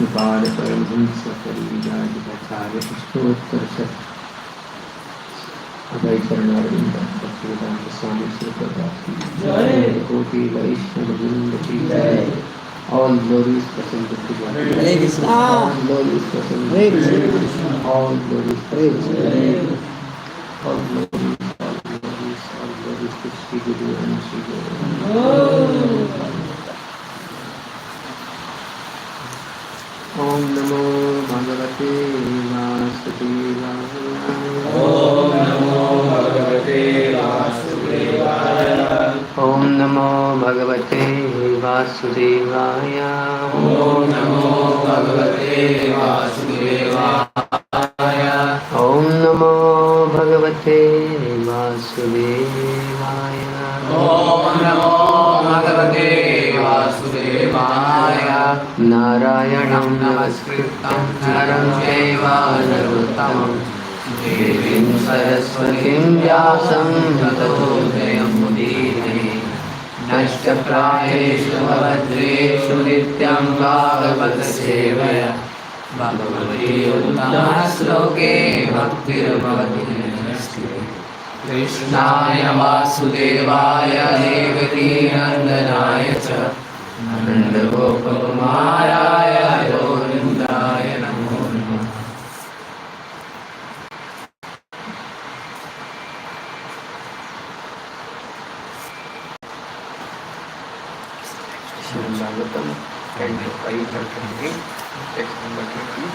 Prabhupada Paramahamsa Parividyacarya Krishnottara Adai Charanarvinda Bhaktivedanta Swami Sri Prabhupada Koti Vaishnava Vrinda Ki Jai. All glories present to Krishna. All glories present to Krishna. All glories present to Krishna. All glories to Sri Guru and Sri Guru. Om Namo Bhagavate Vasudevaya. Om Namo Bhagavate Vasudevaya. Om Namo Bhagavate Vasudevaya. Om Namo Bhagavate Vasudevaya. Om Namo Bhagavate Vasudevaya. Om Namo Bhagavate Vasudevaya. Narayanam Namaskritam Naram Chaiva Narottamam Devim Saraswatim Vyasam Tato Jayamudire Nashtaprayeshu Bhadreshu Nityam Bhagavata Sevaya Bhagavati Uttama Sloke Bhaktir Bhavati Krishnaya Vasudevaya Devaki Nandanaya Cha Nanda Gopakumaraya Govindaya Namo Namah. Bhagavatam, canto 5, text number 20.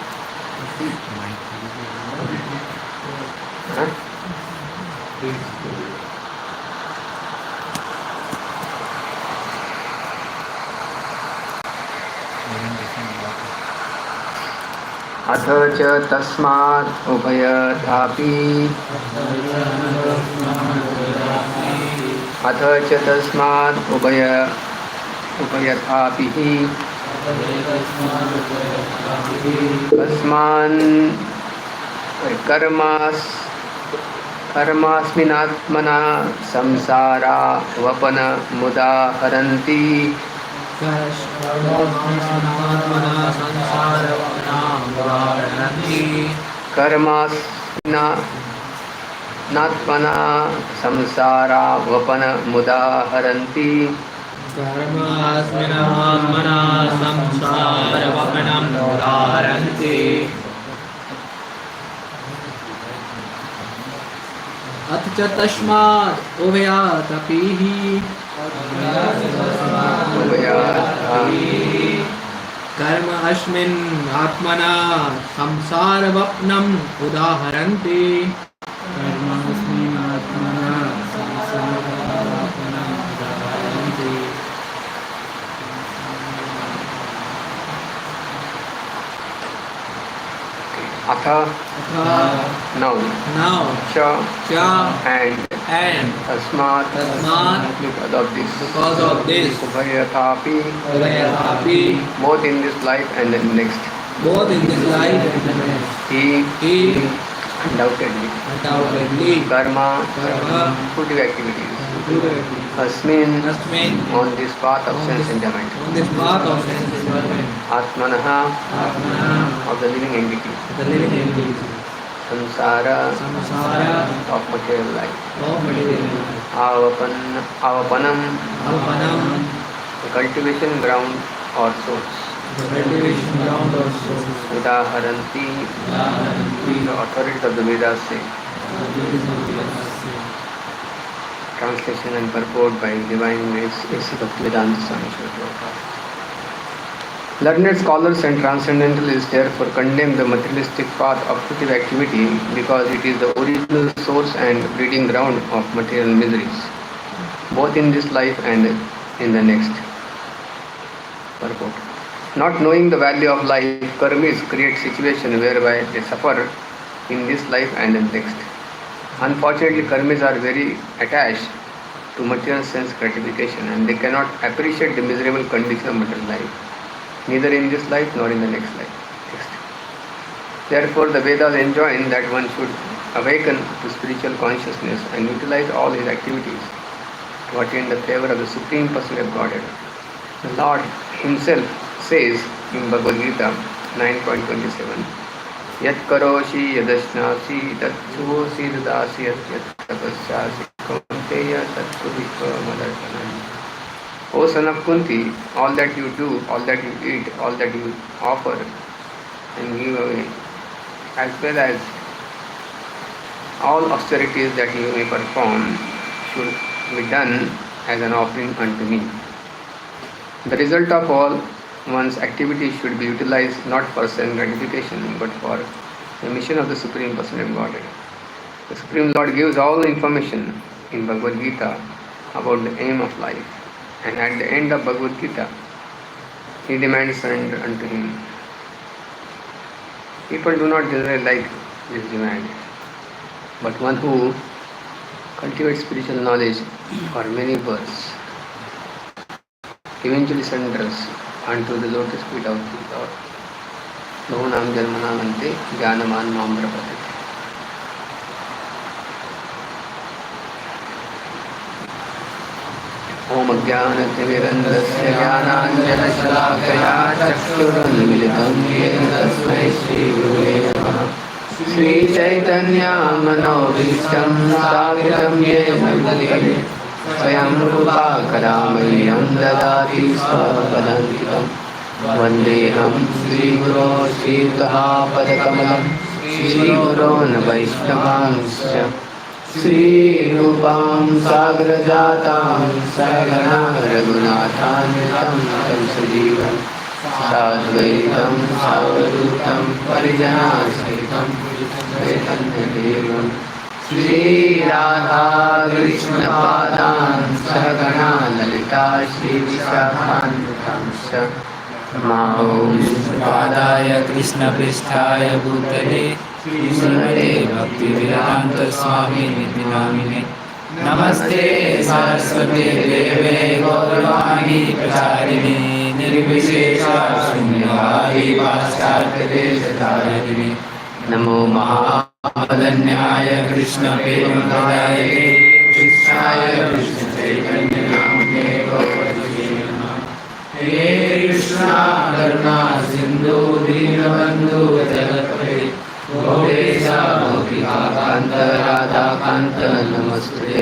अथ च तस्मात् उभयथापि अथ च तस्मात् उभयथापि कस्मान् कर्मास्मिनात्मना संसारा वपन मुदा हरन्ति कर्मास्मिनात्मना संसारा वपन मुदा हरन्ति कर्मास्मिनात्मना संसार वपनं मुदाहरन्ति अथ च तस्मात् उभयादपि कर्म अस्मिन् आत्मना संसार वपनं उदाहरन्ति Atha, now, cha, and tasmat, because of this, ubhayathapi, both in this life and the next. He undoubtedly, karma, fruitive activities, asmin, on this path of sense enjoyment, atmanaha, of the living entity, samsara, of material life, avapanam, the cultivation ground or source, udaharanti, the authorities of the Vedas say. Translation and purport by Divine Grace A.C. Bhaktivedanta Swami Srila Prabhupada. Learned scholars and transcendentalists therefore condemn the materialistic path of fruitive activity because it is the original source and breeding ground of material miseries, both in this life and in the next. Purport. Not knowing the value of life, karmis create situations whereby they suffer in this life and the next. Unfortunately, karmis are very attached to material sense gratification and they cannot appreciate the miserable condition of material life, neither in this life nor in the next life. Therefore, the Vedas enjoin that one should awaken to spiritual consciousness and utilize all his activities to attain the favor of the Supreme Personality of Godhead. The Lord Himself says in Bhagavad Gita, 9.27. Yat karoshi yadashnasi tatsuosi dadasi yat tapasyasi kaunteya tattvika madarpanam. O son of Kunti, all that you do, all that you eat, all that you offer and give away, as well as all austerities that you may perform, should be done as an offering unto me. The result of all one's activities should be utilized not for self gratification but for the mission of the Supreme Personality of Godhead. The Supreme Lord gives all the information in Bhagavad Gita about the aim of life, and at the end of Bhagavad Gita, he demands surrender unto him. People do not generally like this demand, but one who cultivates spiritual knowledge for many births eventually surrenders unto the lotus feet of the Lord. Bahunam Janmanam Ante Jnanaman Mam Prapati. Om Ajnanatimirandasya Jnananjanashalakaya Chakshurunmilitam Yena Tasmai Shri Gurave Namaha. Shri Chaitanya Manobhishtam Savitam Yena Bhutale Swayam Rupa Kadamayyam Dadati Svapadantikam. Vandeham Shri Guru Shri Padakamalam Shri Gurun Vaishnavansya Shri Rupam Sagrajatam Sagana Raghunathanvitam Tam Sajivam Sadvaitam Savadutam Parijana Sahitam Chaitanya Shri Radha Krishna Padan Sagana Lalita Shri Vishakhanvitam Om Padaya Krishna Pristhaya Bhutale Srimate Bhakti Vedanta Swami Niti Namine Namaste Saraswate Deve Gauravani Pracharine Nirvishesha Shunyavadi Pascharya Deshatharini Namo Mahapadanyaya Krishna Premadaye Krishnaya Krishna Chaitanya Namne Gauravashi Hare Krishna Karuna Sindhu Dinabandhu Jagapati Gopesha Gopika Kanta Radha Kanta Namaste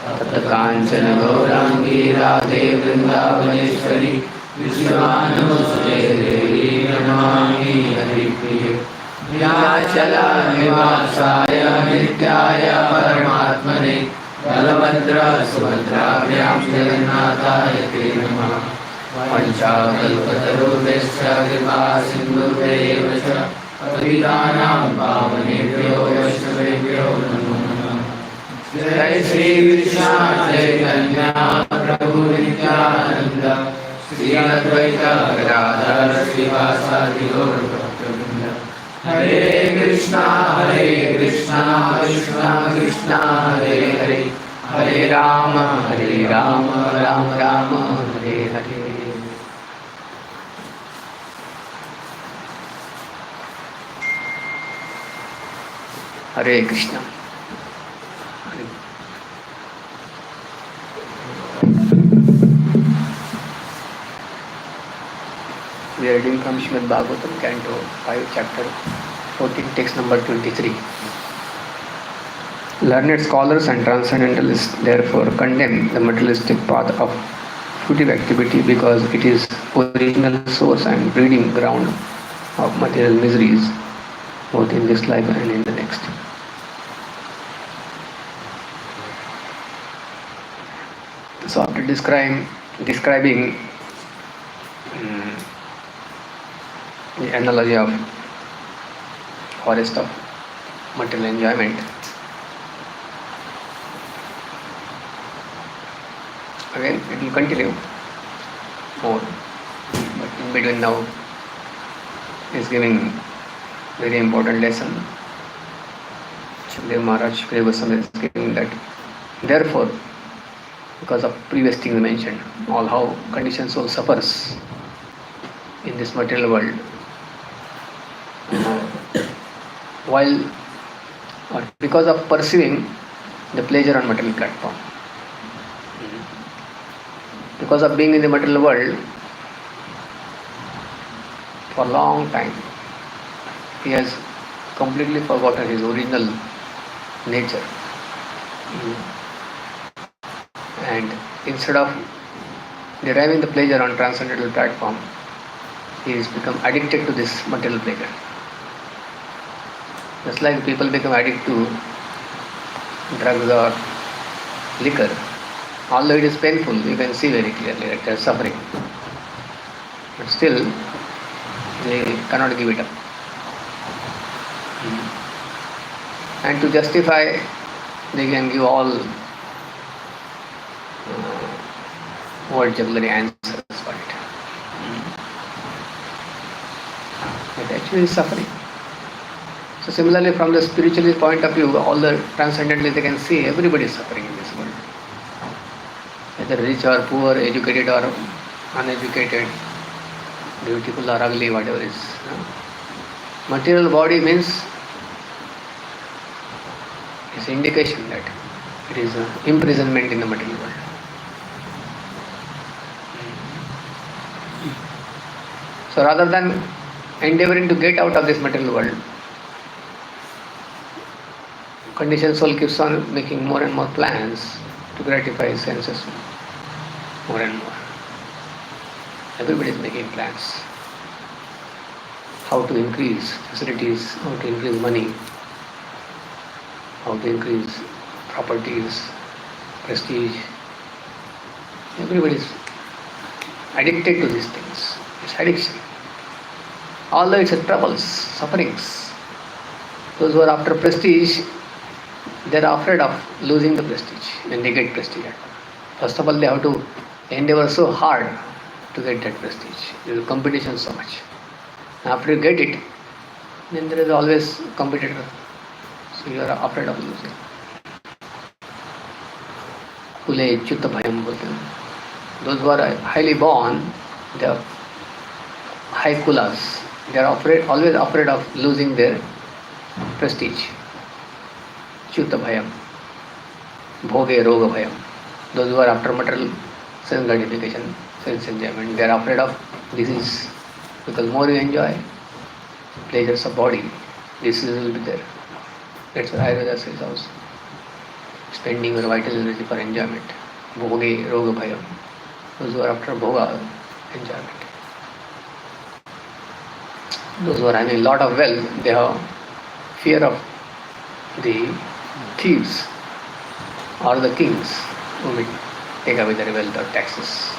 Tata Kanchana Gaurangi Radhe Vrindavaneshwari Vishwanusute Devi Namami Hari Priya Vyachala Nivasaya Nityaya Paramatmane Balabhadra Subhadra Vyam Jagannathaya Te Namaha Panchakalpatarubhyascha kripa sindhubhyo cha patitanam pavanebhyo vaishnavebhyo namo namah. Jai Shri Krishna Chaitanya Prabhu Nityananda Shri Advaita Gadadhar Srivasadi Gaur Bhaktivinoda. Hare Krishna Krishna Krishna Hare Hare Hare Rama Rama Rama Hare Hare. Hare Krishna. We are reading from Srimad Bhagavatam, Canto 5, Chapter 14, text number 23. Learned scholars and transcendentalists therefore condemn the materialistic path of fruitive activity because it is original source and breeding ground of material miseries, both in this life and in the next. So after describing the analogy of forest of material enjoyment, again it will continue more, but in between now is giving very important lesson. Shukdev Maharaj, Shukdev Goswami is giving that therefore, because of previous things mentioned, all how conditioned soul suffers in this material world, while or because of pursuing the pleasure on material platform. Because of being in the material world for a long time, he has completely forgotten his original nature. And instead of deriving the pleasure on transcendental platform, he has become addicted to this material pleasure. Just like people become addicted to drugs or liquor, although it is painful, you can see very clearly that they are suffering. But still, they cannot give it up. And to justify, they can give all word jugglery answers for it. But actually is suffering. So similarly, from the spiritualist point of view, all the transcendentalists, they can see everybody is suffering in this world. Whether rich or poor, educated or uneducated, beautiful or ugly, whatever is. Material body means it's indication that it is imprisonment in the material world. So rather than endeavoring to get out of this material world, conditioned soul keeps on making more and more plans to gratify his senses more and more. Everybody is making plans. How to increase facilities, how to increase money, how to increase properties, prestige. Everybody is addicted to these things. It's addiction. Although it's troubles, sufferings. Those who are after prestige, they are afraid of losing the prestige when they get prestige. First of all, they have to endeavor so hard to get that prestige. There is competition so much. After you get it, then there is always competitor. So you are afraid of losing. Kule Chutta Bhayam bolte. Those who are highly born, they are high kulas. They are always afraid of losing their prestige. Chutta Bhayam. Bhoge Roga Bhayam. Those who are after material sense gratification, sense enjoyment, they are afraid of disease. Because more you enjoy pleasures of body, disease will be there. That's what Ayurveda says also. Spending your vital energy for enjoyment. Bhoge Roga Bhayam. Those who are after bhoga, enjoyment. Those who are having a lot of wealth, they have fear of the thieves or the kings who will take away their wealth or taxes.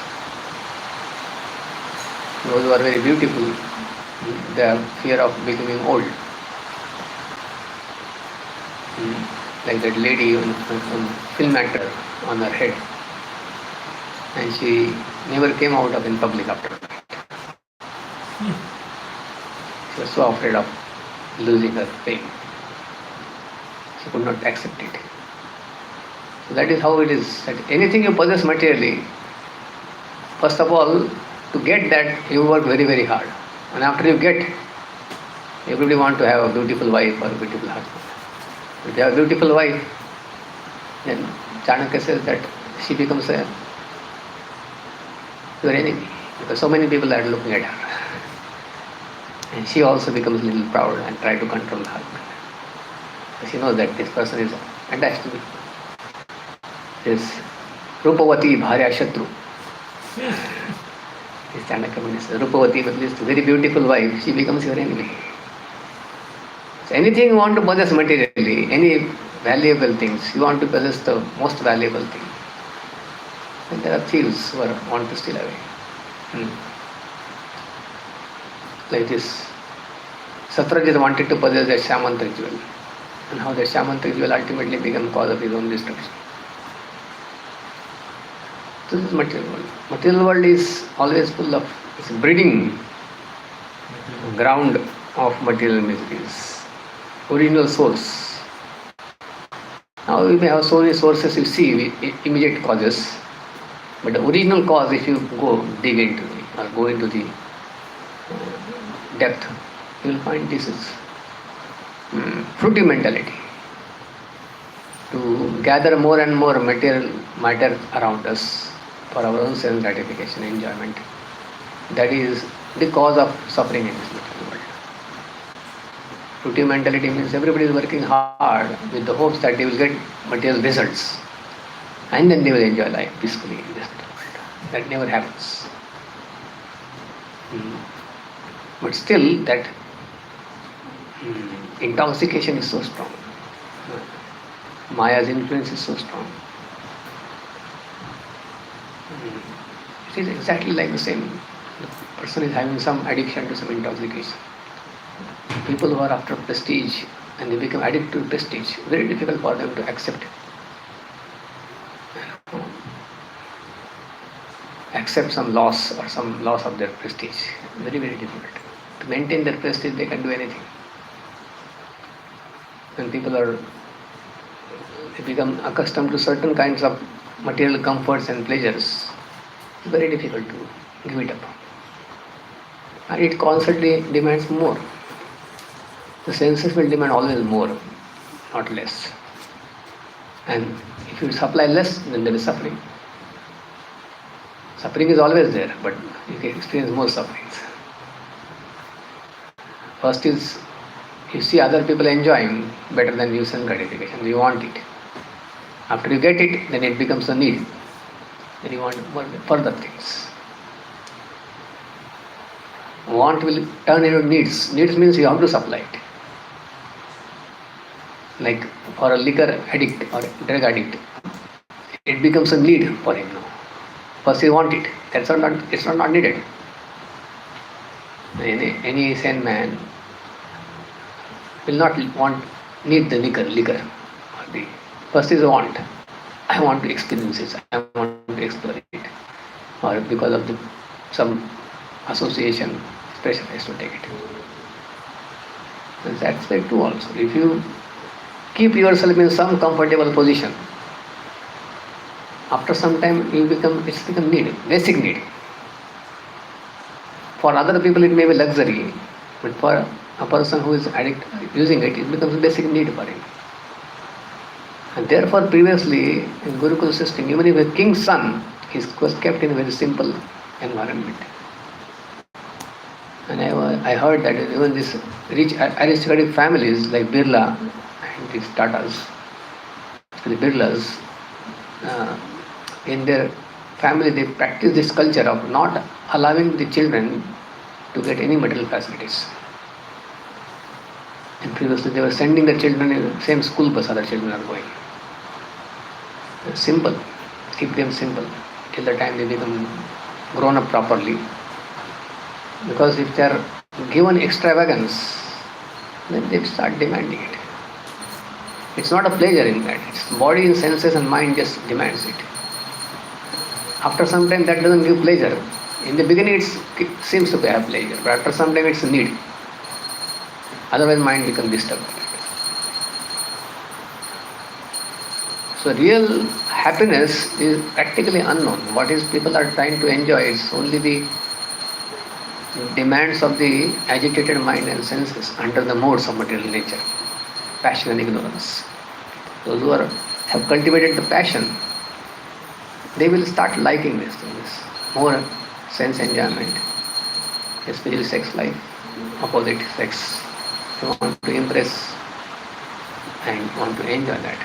Those who are very beautiful, they have fear of becoming old. Like that lady on film actor on her head, and she never came out of in public after that. She was so afraid of losing her fame. She could not accept it. So that is how it is. That anything you possess materially, first of all, to get that you work very, very hard. And after you get, everybody want to have a beautiful wife or a beautiful husband. If you have a beautiful wife, then Chanakya says that she becomes your enemy. Because so many people are looking at her. And she also becomes a little proud and try to control the husband. She knows that this person is attached to me. This Rupavati Bharya Shatru. This Chanakya says, Rupavati, but this very beautiful wife, she becomes your enemy. So anything you want to possess materially, any valuable things, you want to possess the most valuable thing. And there are thieves who want to steal away. Like this, Satyajit wanted to possess that Shamantra jewel. And how the Shamantra jewel ultimately became cause of his own destruction. This is material world. Material world is always full of, it's breeding ground of material miseries. Original source. Now we may have so many sources you see, immediate causes. But the original cause, if you go dig into it or go into the depth, you will find this is fruity mentality. To gather more and more material matter around us for our own sense gratification, enjoyment. That is the cause of suffering in this material world. fruity mentality means everybody is working hard with the hopes that they will get material results and then they will enjoy life peacefully in this world. That never happens. But still, that intoxication is so strong. Maya's influence is so strong. It is exactly like the same. The person is having some addiction to some intoxication. People who are after prestige and they become addicted to prestige, very difficult for them to accept some loss or some loss of their prestige. Very, very difficult. To maintain their prestige, they can do anything. When people they become accustomed to certain kinds of material comforts and pleasures, it's very difficult to give it up. And it constantly demands more. The senses will demand always more, not less. And if you supply less, then there is suffering. Suffering is always there, but you can experience more sufferings. First is, you see other people enjoying better than you sense gratification. You want it. After you get it, then it becomes a need. Then you want further things. Want will turn into needs. Needs means you have to supply it. Like for a liquor addict or drug addict, it becomes a need for him now. First you want it. It's not needed. Any sane man will not need the liquor. First is a want. I want to experience it. I want to explore it. Or because of some association, pressure has to take it. And that's way too also. If you keep yourself in some comfortable position, after some time it's become need, basic need. For other people it may be luxury, but for a person who is using it, it becomes a basic need for him. And therefore previously in Gurukul system, even if a king's son, he was kept in a very simple environment. And I heard that even these rich aristocratic families like Birla and these Tatas, the Birlas, in their family they practice this culture of not allowing the children to get any material facilities. And previously they were sending the children in the same school bus other children are going. Simple. Keep them simple till the time they become grown up properly. Because if they are given extravagance, then they start demanding it. It's not a pleasure in that. It's body and senses and mind just demands it. After some time that doesn't give pleasure. In the beginning it seems to have pleasure, but after some time it's a need. Otherwise mind becomes disturbed. So real happiness is practically unknown. What is people are trying to enjoy is only the demands of the agitated mind and senses under the modes of material nature, passion and ignorance. Those who have cultivated the passion, they will start liking these things, more sense enjoyment, especially sex life, opposite sex. They want to impress and want to enjoy that.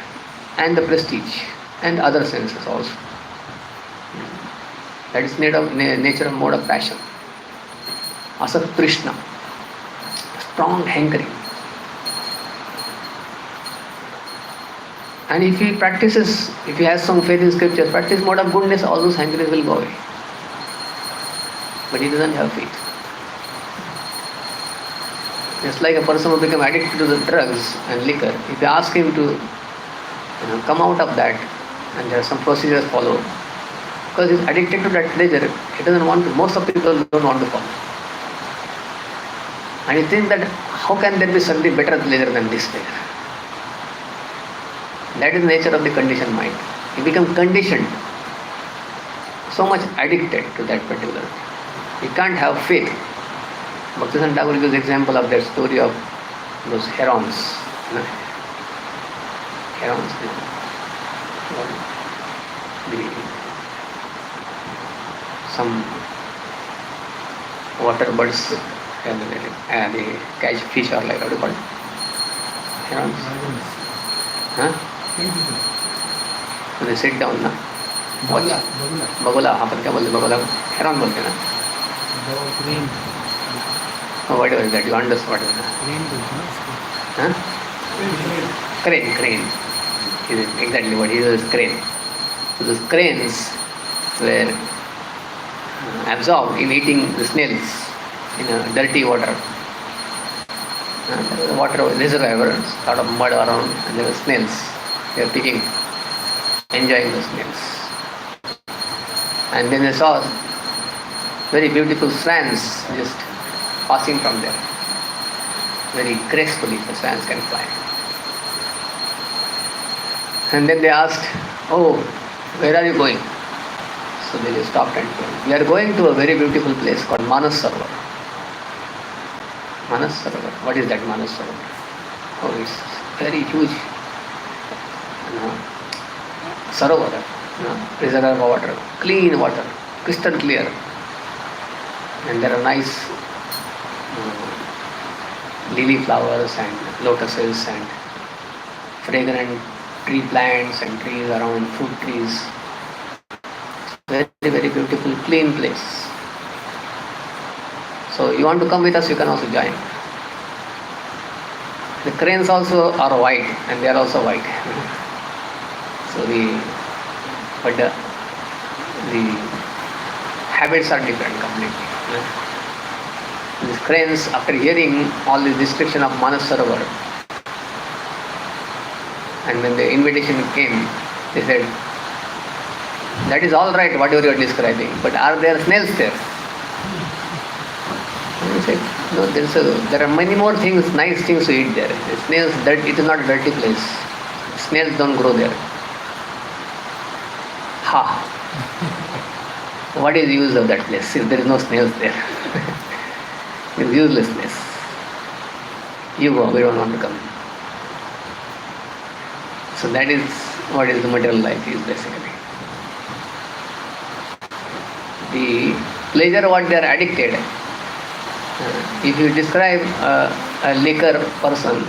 And the prestige and other senses also. That is nature of mode of passion. Asat Krishna, strong hankering. And if he has some faith in scripture, practice mode of goodness, all those hankerings will go away. But he doesn't have faith. Just like a person who becomes addicted to the drugs and liquor, if you ask him to come out of that, and there are some procedures followed, because he's addicted to that pleasure, he doesn't want to, most of the people don't want to follow. And he thinks that how can there be something better pleasure than this pleasure? That is the nature of the conditioned mind. He becomes conditioned, so much addicted to that particular thing. He can't have faith. Bhaktivinoda Thakur gives example of that story of those herons. Herons, some water birds and they catch fish or like how do you call it? herons? Huh? So they sit down, na? Watch. बगुला, हाँ पर क्या बोलते बगुला? Heron बोलते हैं ना? Oh, what was that? You understood what was that? Huh? Crane. Is it exactly what he is? Crane. So the cranes were absorbed in eating the snails in dirty water. The water was reservoir, a lot of mud around, and there were snails. They were picking, enjoying the snails. And then they saw very beautiful swans just passing from there. Very gracefully, the swans can fly. And then they asked, "Oh, where are you going?" So they just stopped and told, "We are going to a very beautiful place called Mahotsav." Mahotsav. What is that Mahotsav? Oh, it's very huge. Sarovar, reservoir of water, clean water, crystal clear. And there are nice lily flowers and lotuses and fragrant tree plants and trees around, fruit trees. Very, very beautiful, clean place. So you want to come with us, you can also join. The cranes also are white, and they are also white. So the habits are different completely. These cranes, after hearing all the description of Manasarovar, and when the invitation came, they said, "That is all right, whatever you are describing, but are there snails there?" And he said, "No, there are many more things, nice things to eat there. The snails, it is not a dirty place. Snails don't grow there." Ha! What is the use of that place if there is no snails there? It's useless place. You go, we don't want to come. So that is what is the material life is basically. The pleasure what they are addicted. If you describe a liquor person,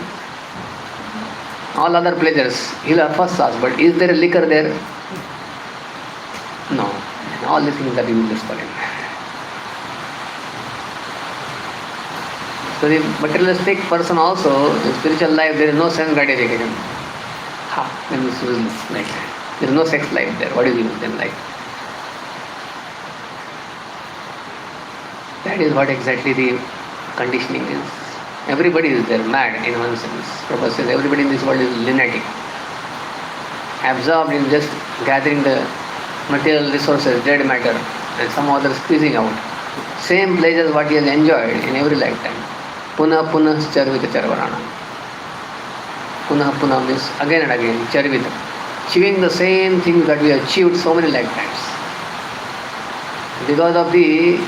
all other pleasures, he'll have first ask, but is there a liquor there? No. All these things are useless for him. So the materialistic person also, in spiritual life, there is no sense gratification. Then it's useless. Like, there is no sex life there. What is use in life? That is what exactly the conditioning is. Everybody is there, mad in one sense. Prabhu says everybody in this world is lunatic. Absorbed in just gathering the material resources, dead matter, and some other squeezing out. Same pleasures what he has enjoyed in every lifetime. Punah punah charvita charvarana. Punah punah means again and again, charvita. Achieving the same things that we achieved so many lifetimes. Because of the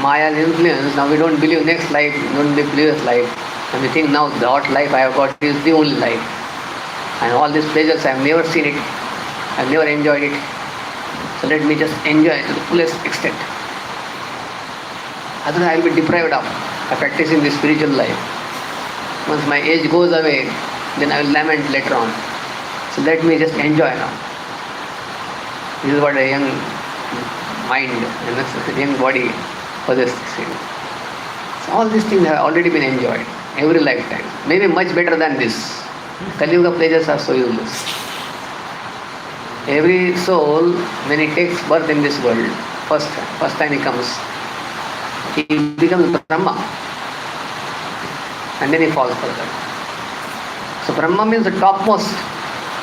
Maya's influence, now we don't believe next life, don't believe previous life. And we think now the what life I have got is the only life. And all these pleasures I have never seen it, I have never enjoyed it. So let me just enjoy it to the fullest extent. Otherwise I will be deprived of practicing this spiritual life. Once my age goes away, then I will lament later on. So let me just enjoy now. This is what a young mind and a young body possesses. So all these things have already been enjoyed every lifetime. Maybe much better than this. Kali Yuga pleasures are so useless. Every soul, when he takes birth in this world, first time he comes, he becomes Brahma. And then he falls further. So Brahma means the topmost,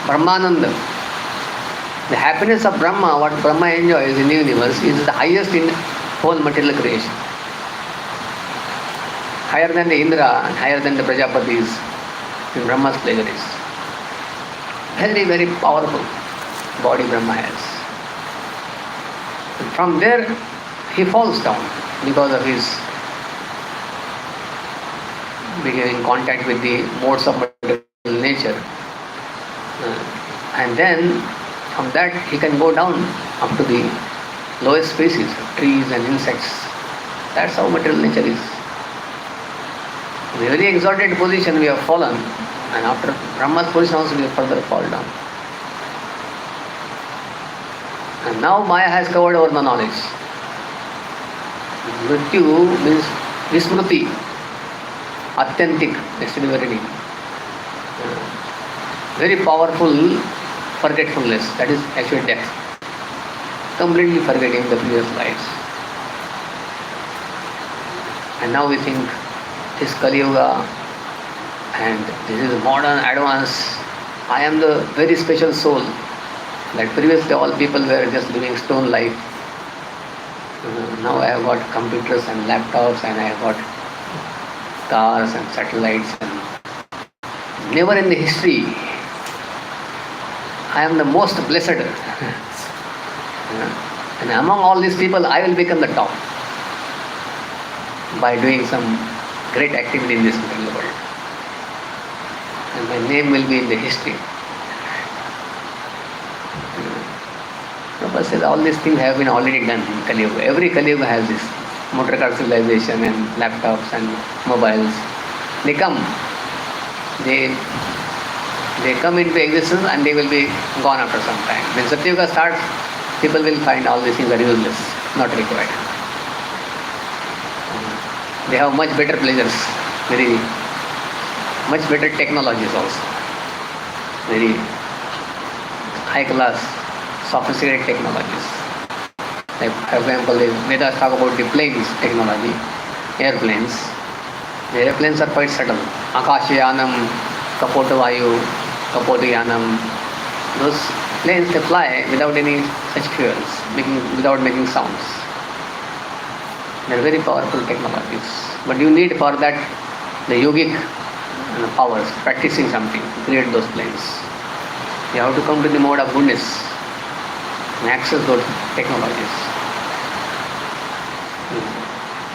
Brahmananda. The happiness of Brahma, what Brahma enjoys in the universe, is the highest in whole material creation. Higher than the Indra and higher than the Prajapatis in Brahma's pleasure is. Very, very powerful body Brahma has. And from there he falls down because of his being in contact with the modes of material nature. And then from that he can go down up to the lowest species, trees and insects. That's how material nature is. In a very exalted position we have fallen, And after Brahma's position also will further fall down. And now Maya has covered over the knowledge. Mrityu means vismruti, atyantik, actually very deep. Very powerful forgetfulness, that is actually death. Completely forgetting the previous lives. And now we think this Kali Yuga and this is modern advance. I am the very special soul. That previously all people were just living stone life. Now I have got computers and laptops and I have got cars and satellites. And never in the history I am the most blessed. And among all these people I will become the top by doing some great activity in this material world. And my name will be in the history. Prabhupada says all these things have been already done in Kali Yuga. Every Kali Yuga has this motor car civilization and laptops and mobiles. They come. They come into existence and they will be gone after some time. When Satyuga starts, people will find all these things are useless, not required. They have much better pleasures, very much better technologies also, very high class, sophisticated technologies. Like for example, the Vedas talk about the planes technology, airplanes. The airplanes are quite subtle. Akashayanam, Kapotavayu, Kapotayanam. Those planes they fly without any such fuels, without making sounds. They are very powerful technologies. But you need for that the yogic powers, practicing something to create those planes. You have to come to the mode of goodness and access those technologies.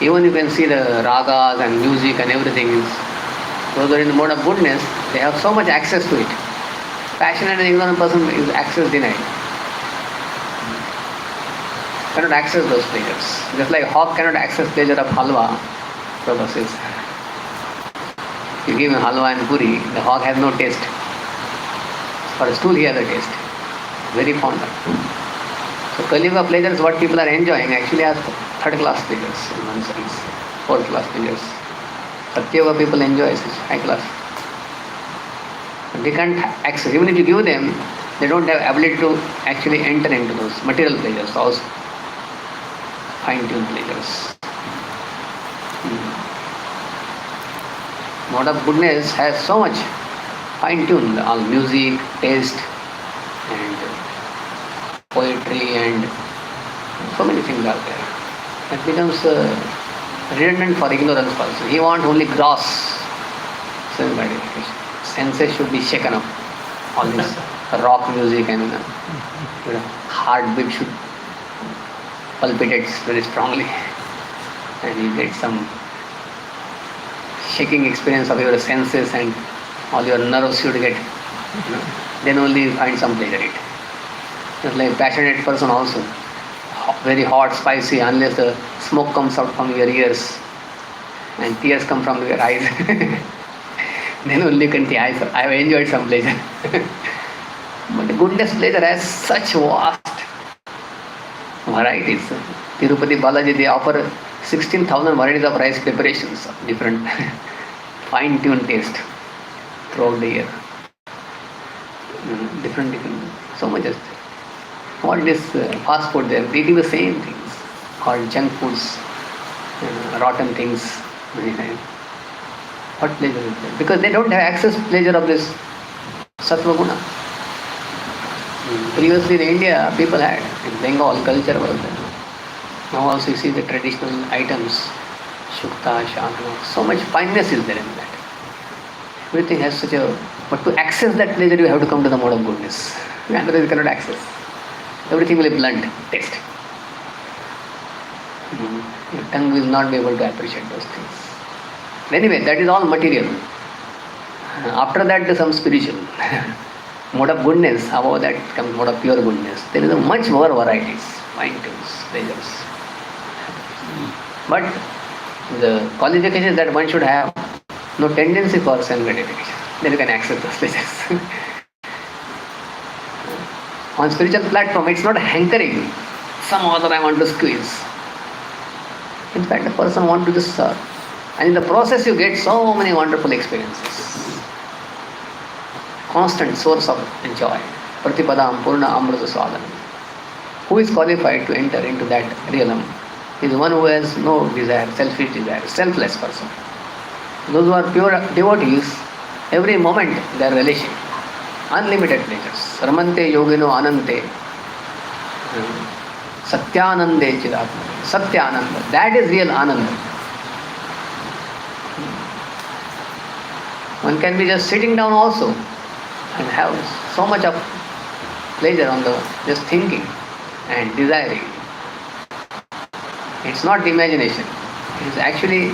Even you can see the ragas and music and everything is, those are in the mode of goodness, they have so much access to it. Passionate and ignorant person is access denied. Cannot access those pleasures. Just like hawk cannot access pleasure of halwa, Prabhu says. You give him halwa and puri, the hawk has no taste. For a stool he has a taste. Very fond of. So Kali Yuga pleasures, what people are enjoying, actually are third class pleasures in one sense, fourth class pleasures. Satya Yuga people enjoy such high class. But they can't access, even if you give them, they don't have ability to actually enter into those material pleasures also. Fine-tuned pleasures. Mode of goodness has so much fine-tuned, all music, taste, and poetry, and so many things are there. It becomes redundant for ignorance person. He wants only gross sense gratification. Senses should be shaken up. All this rock music and heartbeat should palpitate very strongly, and you get some shaking experience of your senses and all your nerves should get, then only you find some pleasure in it. Just like passionate person also, very hot, spicy, unless the smoke comes out from your ears and tears come from your eyes, then only you can say, I have enjoyed some pleasure. But the goodness pleasure has such vast varieties. Tirupati Balaji, they offer 16,000 varieties of rice preparations of different fine-tuned taste throughout the year. Different, so much. What is fast food? They are eating the same things, called junk foods, rotten things. What pleasure is there? Because they don't have access to pleasure of this sattva guna. Previously in India, people had, in Bengal, culture was there. Now also you see the traditional items, shukta, shakna, so much fineness is there in that. Everything has such a, but to access that pleasure you have to come to the mode of goodness. Otherwise you cannot access. Everything will be blunt, taste. Your tongue will not be able to appreciate those things. Anyway, that is all material. After that there is some spiritual. Mode of goodness, above that comes mode of pure goodness. There is a much more varieties, fine-tunes, pleasures. But the qualification is that one should have no tendency for self-gratification. then you can access those pleasures. On spiritual platform, it's not hankering. Somehow or other I want to squeeze. In fact, the person wants to just serve. And in the process, you get so many wonderful experiences. Constant source of joy. Pratipadam Purna Amrita Swadanam. Who is qualified to enter into that realm? Is one who has no desire, selfish desire, selfless person. Those who are pure devotees, every moment they are relishing. Unlimited pleasures. Ramante yogino anante. Satyanande chidatma. Satyananda. That is real ananda. One can be just sitting down also and have so much of pleasure on the just thinking and desiring. It's not the imagination. It is actually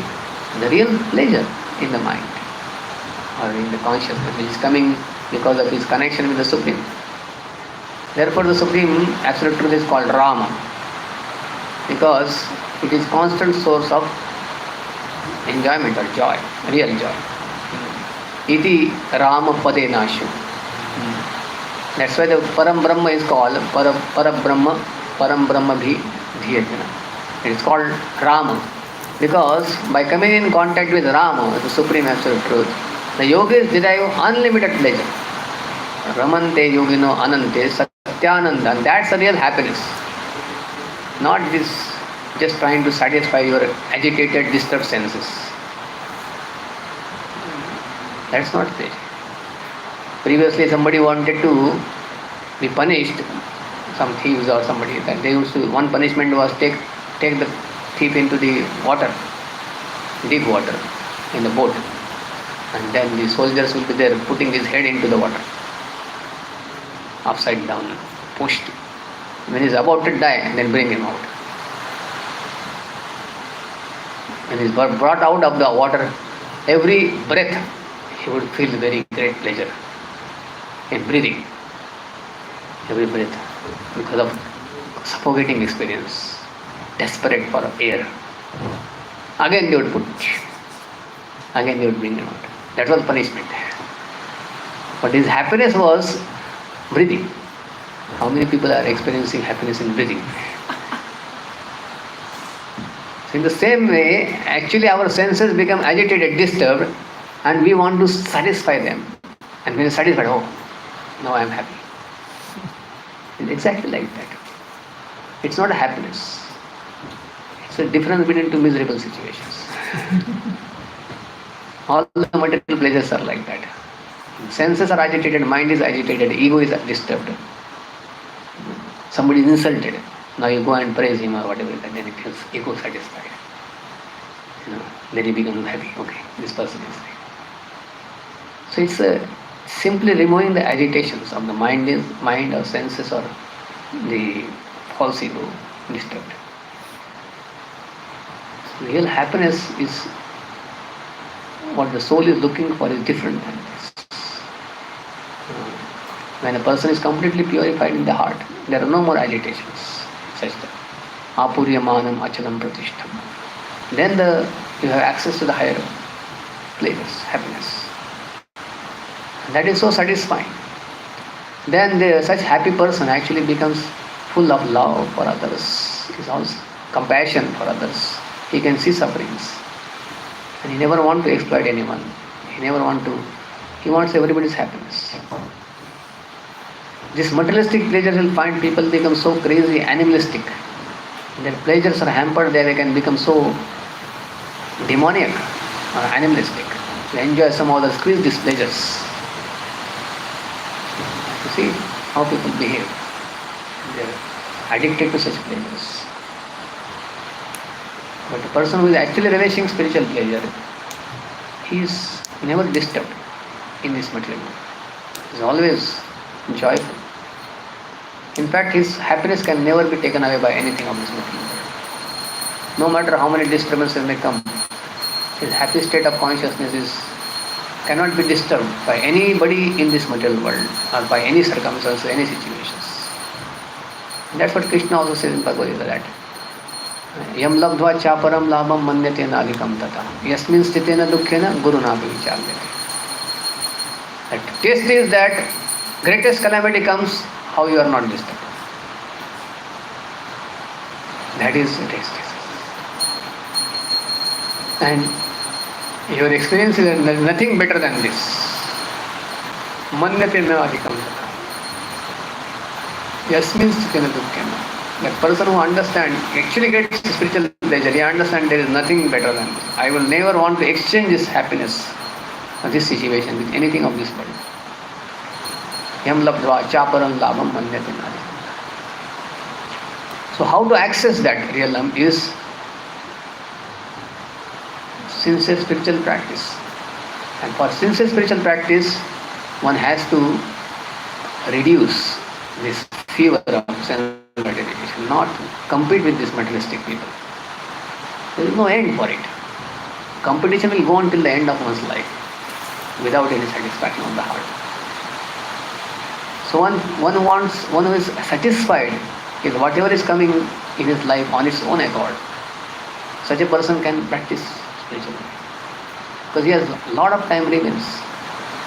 the real pleasure in the mind or in the consciousness which is coming because of his connection with the Supreme. Therefore the Supreme Absolute Truth is called Rama, because it is constant source of enjoyment or joy, real joy. Iti Rama Pade Nashu. That's why the Param Brahma is called Param Brahma Bhi Dhiyatana. It is called Rama because by coming in contact with Rama, the Supreme Absolute Truth, the yogis derive unlimited pleasure. Ramante yogino anante satyananda. And that's the real happiness. Not this just trying to satisfy your agitated, disturbed senses. That's not pleasure. Previously somebody wanted to be punished, some thieves or somebody, that they used to, one punishment was take the thief into the water, deep water, in the boat. And then the soldiers will be there putting his head into the water, upside down, pushed. When he is about to die, then bring him out. When he is brought out of the water, every breath he would feel very great pleasure in breathing. Every breath, because of suffocating experience, desperate for air. Again they would put, again they would bring him out. That was punishment. But his happiness was breathing. How many people are experiencing happiness in breathing? So in the same way, actually our senses become agitated, disturbed, and we want to satisfy them. And when satisfied, oh, now I am happy. It's exactly like that. It's not a happiness. It's a difference between two miserable situations. All the material pleasures are like that. Senses are agitated, mind is agitated, ego is disturbed. Somebody is insulted. Now you go and praise him or whatever, and then he feels ego satisfied. Then he becomes happy. Okay, this person is right. So it's simply removing the agitations of the mind or senses or the false ego disturbed. So real happiness is what the soul is looking for is different than this. When a person is completely purified in the heart, there are no more agitations, such that apuryamanam achalam pratishtham. Then you have access to the higher pleasures, happiness. And that is so satisfying. Then such happy person actually becomes full of love for others, is also compassion for others. He can see sufferings. And he never wants to exploit anyone. He wants everybody's happiness. This materialistic pleasure will find people become so crazy, animalistic. Their pleasures are hampered, they can become so demoniac or animalistic. To enjoy some other, squeeze these pleasures. You see how people behave. They are addicted to such pleasures. But the person who is actually relishing spiritual pleasure, he is never disturbed in this material world. He is always joyful. In fact, his happiness can never be taken away by anything of this material world. No matter how many disturbances may come, his happy state of consciousness cannot be disturbed by anybody in this material world or by any circumstances, any situations. And that's what Krishna also says in Bhagavad Gita, that Yam labdva chaparam labham manyate nadikam tata. Yasmin stitena dukkhena guruna vicharyate. The test is that greatest calamity comes how you are not disturbed. That is the test. And your experience is nothing better than this. Manyate na adhikam. Yes means chitena dukkhena. The person who understands actually gets spiritual pleasure. He understands there is nothing better than this. I will never want to exchange this happiness or this situation with anything of this world. Yam labdva chaparam labham manyate na adhikam. So how to access that realm is sincere spiritual practice. And for sincere spiritual practice, one has to reduce this fever of self-gratification, not compete with these materialistic people. There is no end for it. Competition will go on till the end of one's life without any satisfaction of the heart. So one who is satisfied with whatever is coming in his life on its own accord. Such a person can practice spiritually because he has a lot of time remains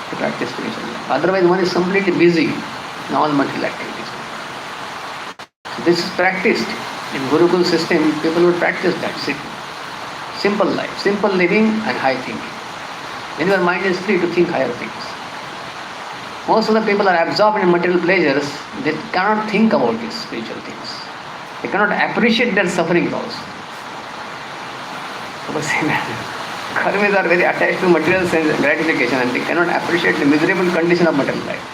to practice spiritually. Otherwise, one is completely busy in all material activities. So this is practiced in Gurukul system. People would practice that simple life, simple living, and high thinking. When your mind is free to think higher things. Most of the people are absorbed in material pleasures. They cannot think about these spiritual things. They cannot appreciate their sufferings also. Karmis are very attached to material sense gratification and they cannot appreciate the miserable condition of material life.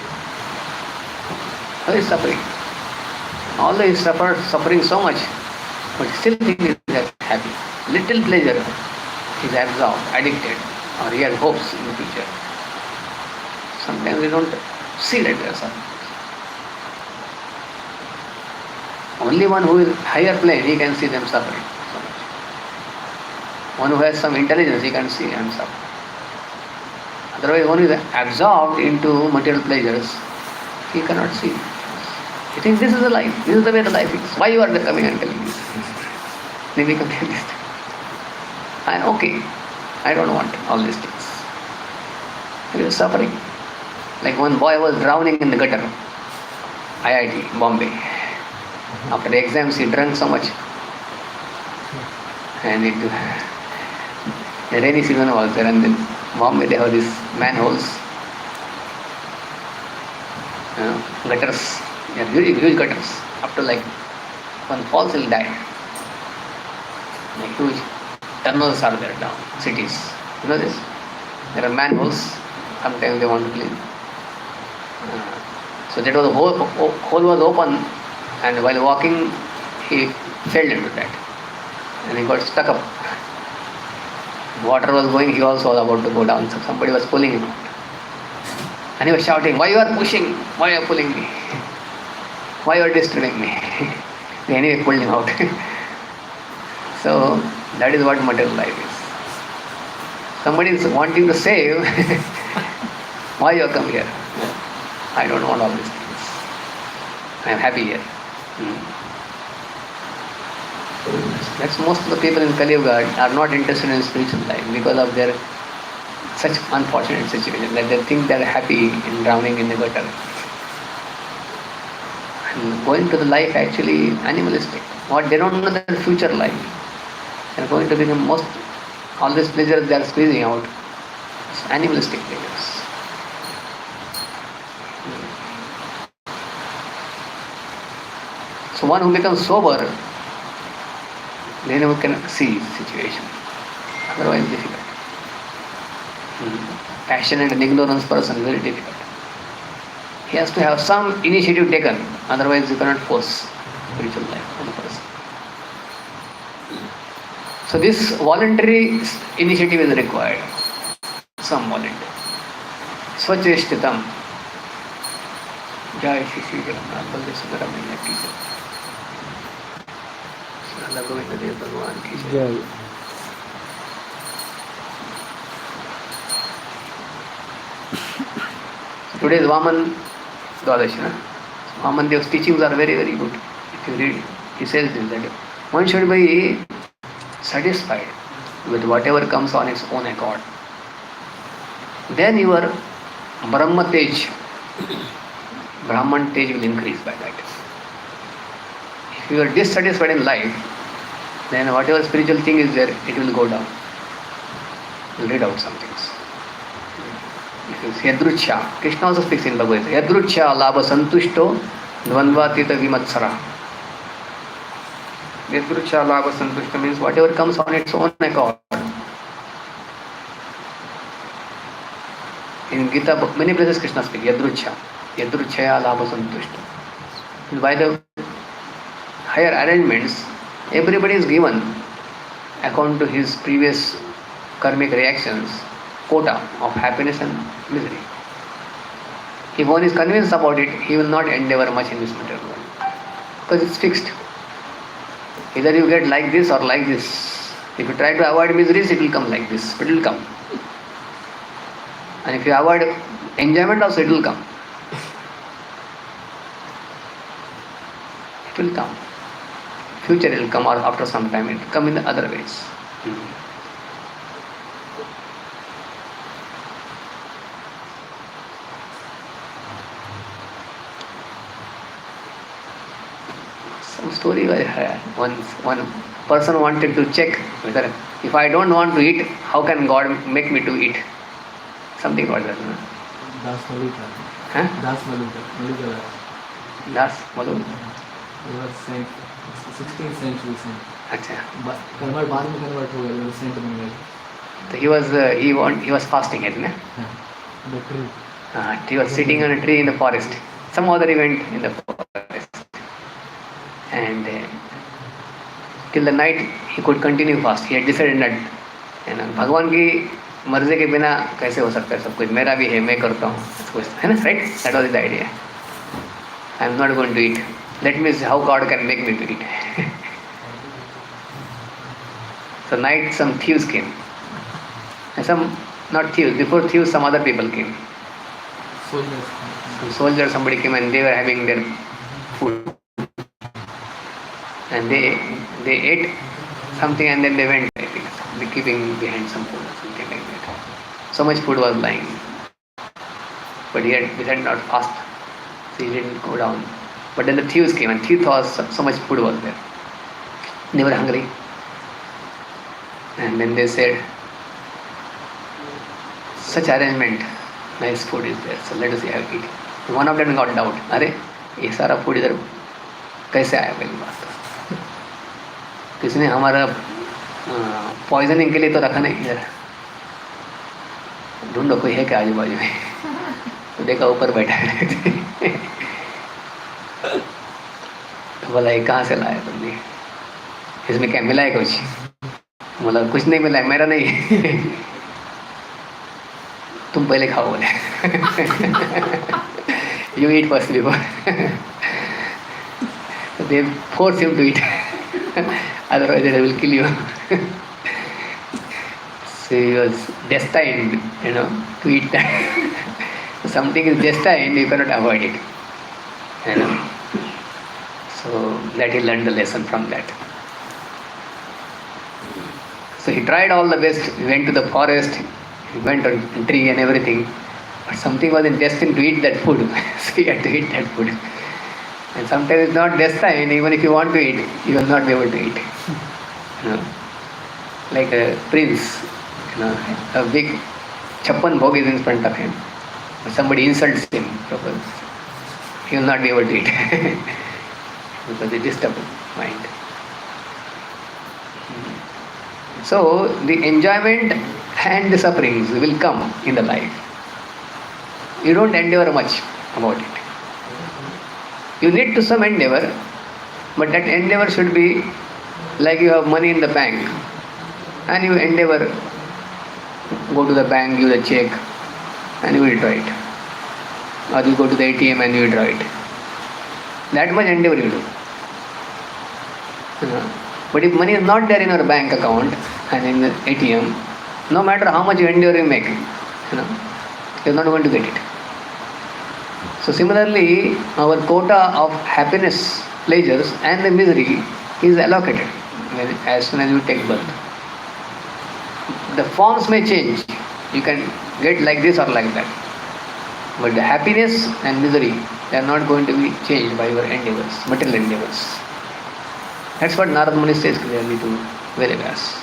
How is suffering? Although he is suffering so much, but still he is happy. Little pleasure is absorbed, addicted, or he has hopes in the future. Sometimes we don't see that there are suffering. Only one who is higher plane, he can see them suffering. One who has some intelligence, he can see and suffer. Otherwise, one who is absorbed into material pleasures, he cannot see. He thinks this is the life, this is the way the life is. Why you are coming and telling me this? They become this. I am okay. I don't want all these things. He is suffering. Like one boy was drowning in the gutter. IIT, Bombay. After the exams, he drank so much. And the rainy season was there, and then Bombay they have these manholes, gutters, huge gutters. Up to like one falls, he'll die. Like huge tunnels are there down cities. You know this? There are manholes. Sometimes they want to clean. So that was hole was open, and while walking, he fell into that, and he got stuck up. Water was going, he also was about to go down, so somebody was pulling him out. And he was shouting, "Why you are pushing? Why you are pulling me? Why you are disturbing me?" They anyway pulled him out. So that is what material life is. Somebody is wanting to save, why you have come here? I don't want all these things. I am happy here. That's most of the people in Kali Yuga are not interested in spiritual life because of their such unfortunate situation that they think they are happy in drowning in the gutter. And going to the life actually animalistic. What they don't know their future life. They are going to become all these pleasures they are squeezing out. It's animalistic pleasures. So one who becomes sober, then who can see situation. Otherwise difficult. Passionate and ignorance person, very difficult. He has to have some initiative taken, otherwise you cannot force spiritual life on a person. So this voluntary initiative is required. Some voluntary. Swacheshtitam. Jai Shri Shri Jagannath Baldev Subramanya ki jai. Shri Govinda Dev Bhagwan ki jai. Today is Vamana Dvadashi. Vamana Dev's teachings are very, very good. If you read, he says this, that one should be satisfied with whatever comes on its own accord. Then your Brahma Tej, Brahman Tej will increase by that. If you are dissatisfied in life, then whatever spiritual thing is there, it will go down. You will read out some things. If you see Yadrucha, Krishna also speaks in Bhagavad Gita. Yadrucha labha santushto dvandvatita vimatsara. Yadrucha labha santushto means whatever comes on its own accord. In Gita, many places Krishna speaks Yadrucha. Yadruchaya labha santushto. By the higher arrangements, everybody is given according to his previous karmic reactions quota of happiness and misery. If one is convinced about it, he will not endeavor much in this material world because it's fixed. Either you get like this or like this. If you try to avoid miseries, it will come like this, but it will come. And if you avoid enjoyment also, it will come. It will come. Future it will come, or after some time it will come in the other ways. Some story I heard. One person wanted to check whether if I don't want to eat, how can God make me to eat? Something like that. No? Das Maluka. Huh? Das Maluka. Maluka. Das Maluka. He was saint, 16th century saint. अच्छा. But convert बाद में convert हो गया, saint बन गया. So he was fasting, isn't it? The tree. He was sitting on a tree in the forest. Some other event in the forest. And till the night he could continue fast. He had decided that भगवान की मर्जी के बिना कैसे हो सकता है सब कुछ, मेरा भी है, मैं करता हूँ, है ना, right? That was the idea. I am not going to eat. Let me see how God can make me to eat. So night some thieves came. And not thieves, before thieves some other people came. Soldiers. Some soldiers, somebody came and they were having their food. And they ate something and then they went, I think, keeping behind some food or something like that. So much food was lying. But he had decided not fast, so he didn't go down. But then the thieves came and thieves was so much food was there. They were hungry. And then they said, such arrangement, nice food is there, so let us have it. One of them got doubt. अरे ये सारा food इधर कैसे आया पहली बात तो? किसने हमारा पॉइजनिंग के लिए तो रखा नहीं इधर. ढूंढो कोई है क्या आजू बाजू में. तो देखा ऊपर बैठा है. तो बोला ये कहाँ से लाया तुमने, इसमें क्या मिला है कुछ? बोला कुछ नहीं मिला है, मेरा नहीं. तुम पहले खाओ बोले. You eat first before. They force him to eat. Otherwise they will kill you. So he was destined, to eat that. Something is destined, you cannot avoid it. So that he learned the lesson from that. So he tried all the best. He went to the forest, he went on a tree and everything. But something wasn't destined to eat that food. So he had to eat that food. And sometimes it's not destined, even if you want to eat, you will not be able to eat. Like a prince, a big chappan bhog is in front of him. But somebody insults him, he will not be able to eat. Because it disturbs mind. So the enjoyment and the sufferings will come in the life. You don't endeavor much about it. You need to some endeavor, but that endeavor should be like you have money in the bank and you endeavor, go to the bank, give the check and you withdraw it. Or you go to the ATM and you withdraw it. That much endeavor you do. But if money is not there in your bank account and in the ATM, no matter how much endeavor you make, you're not going to get it. So similarly, our quota of happiness, pleasures and the misery is allocated as soon as you take birth. The forms may change. You can get like this or like that. But the happiness and misery, they are not going to be changed by your endeavors, material endeavors. That's what Narad Muni says clearly to Vedas.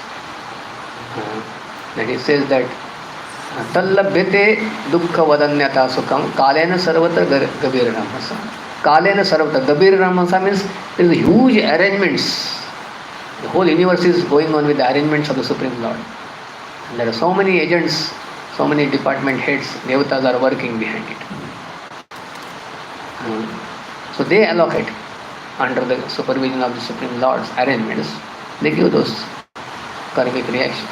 That he says that Tallabhyate dukkha vadanyata sukham kalena sarvata gabir ramasa. Kalena sarvata gabir ramasa means there is huge arrangements. The whole universe is going on with the arrangements of the Supreme Lord. And there are so many agents, so many department heads, devatas are working behind it. So they allocate under the supervision of the Supreme Lord's arrangements, they give those karmic reactions.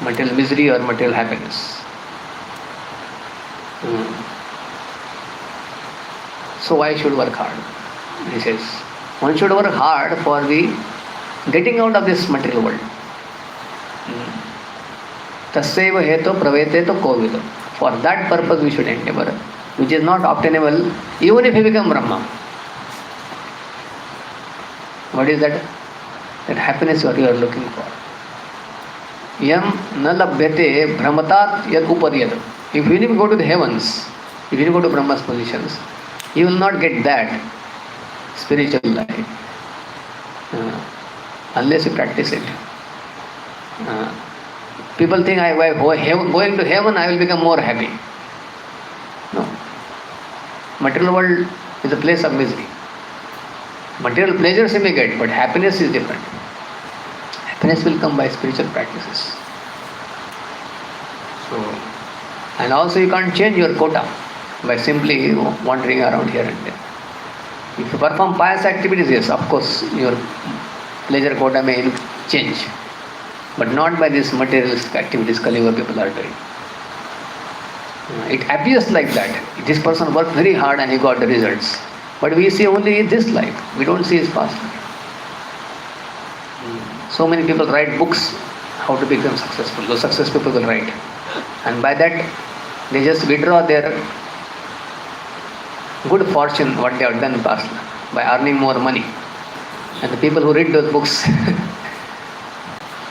Material misery or material happiness. So why should work hard? He says, one should work hard for the getting out of this material world. Tasyeva heto praveteto kovido. For that purpose we should endeavor, which is not obtainable even if we become Brahma. What is that? That happiness what you are looking for. Yam na labhyate brahmatat yad uparyad. If you go to the heavens, if you go to Brahma's positions, you will not get that spiritual life unless you practice it. People think by going to heaven I will become more happy. No. Material world is a place of misery. Material pleasures you may get, but happiness is different. Happiness will come by spiritual practices. So, and also you can't change your quota by simply wandering around here and there. If you perform pious activities, yes, of course, your pleasure quota may change, but not by these materialistic activities Kali Yuga people are doing. It appears like that. This person worked very hard and he got the results. But we see only this life. We don't see his past life. So many people write books how to become successful. Those success people will write. And by that, they just withdraw their good fortune, what they have done in past life, by earning more money. And the people who read those books,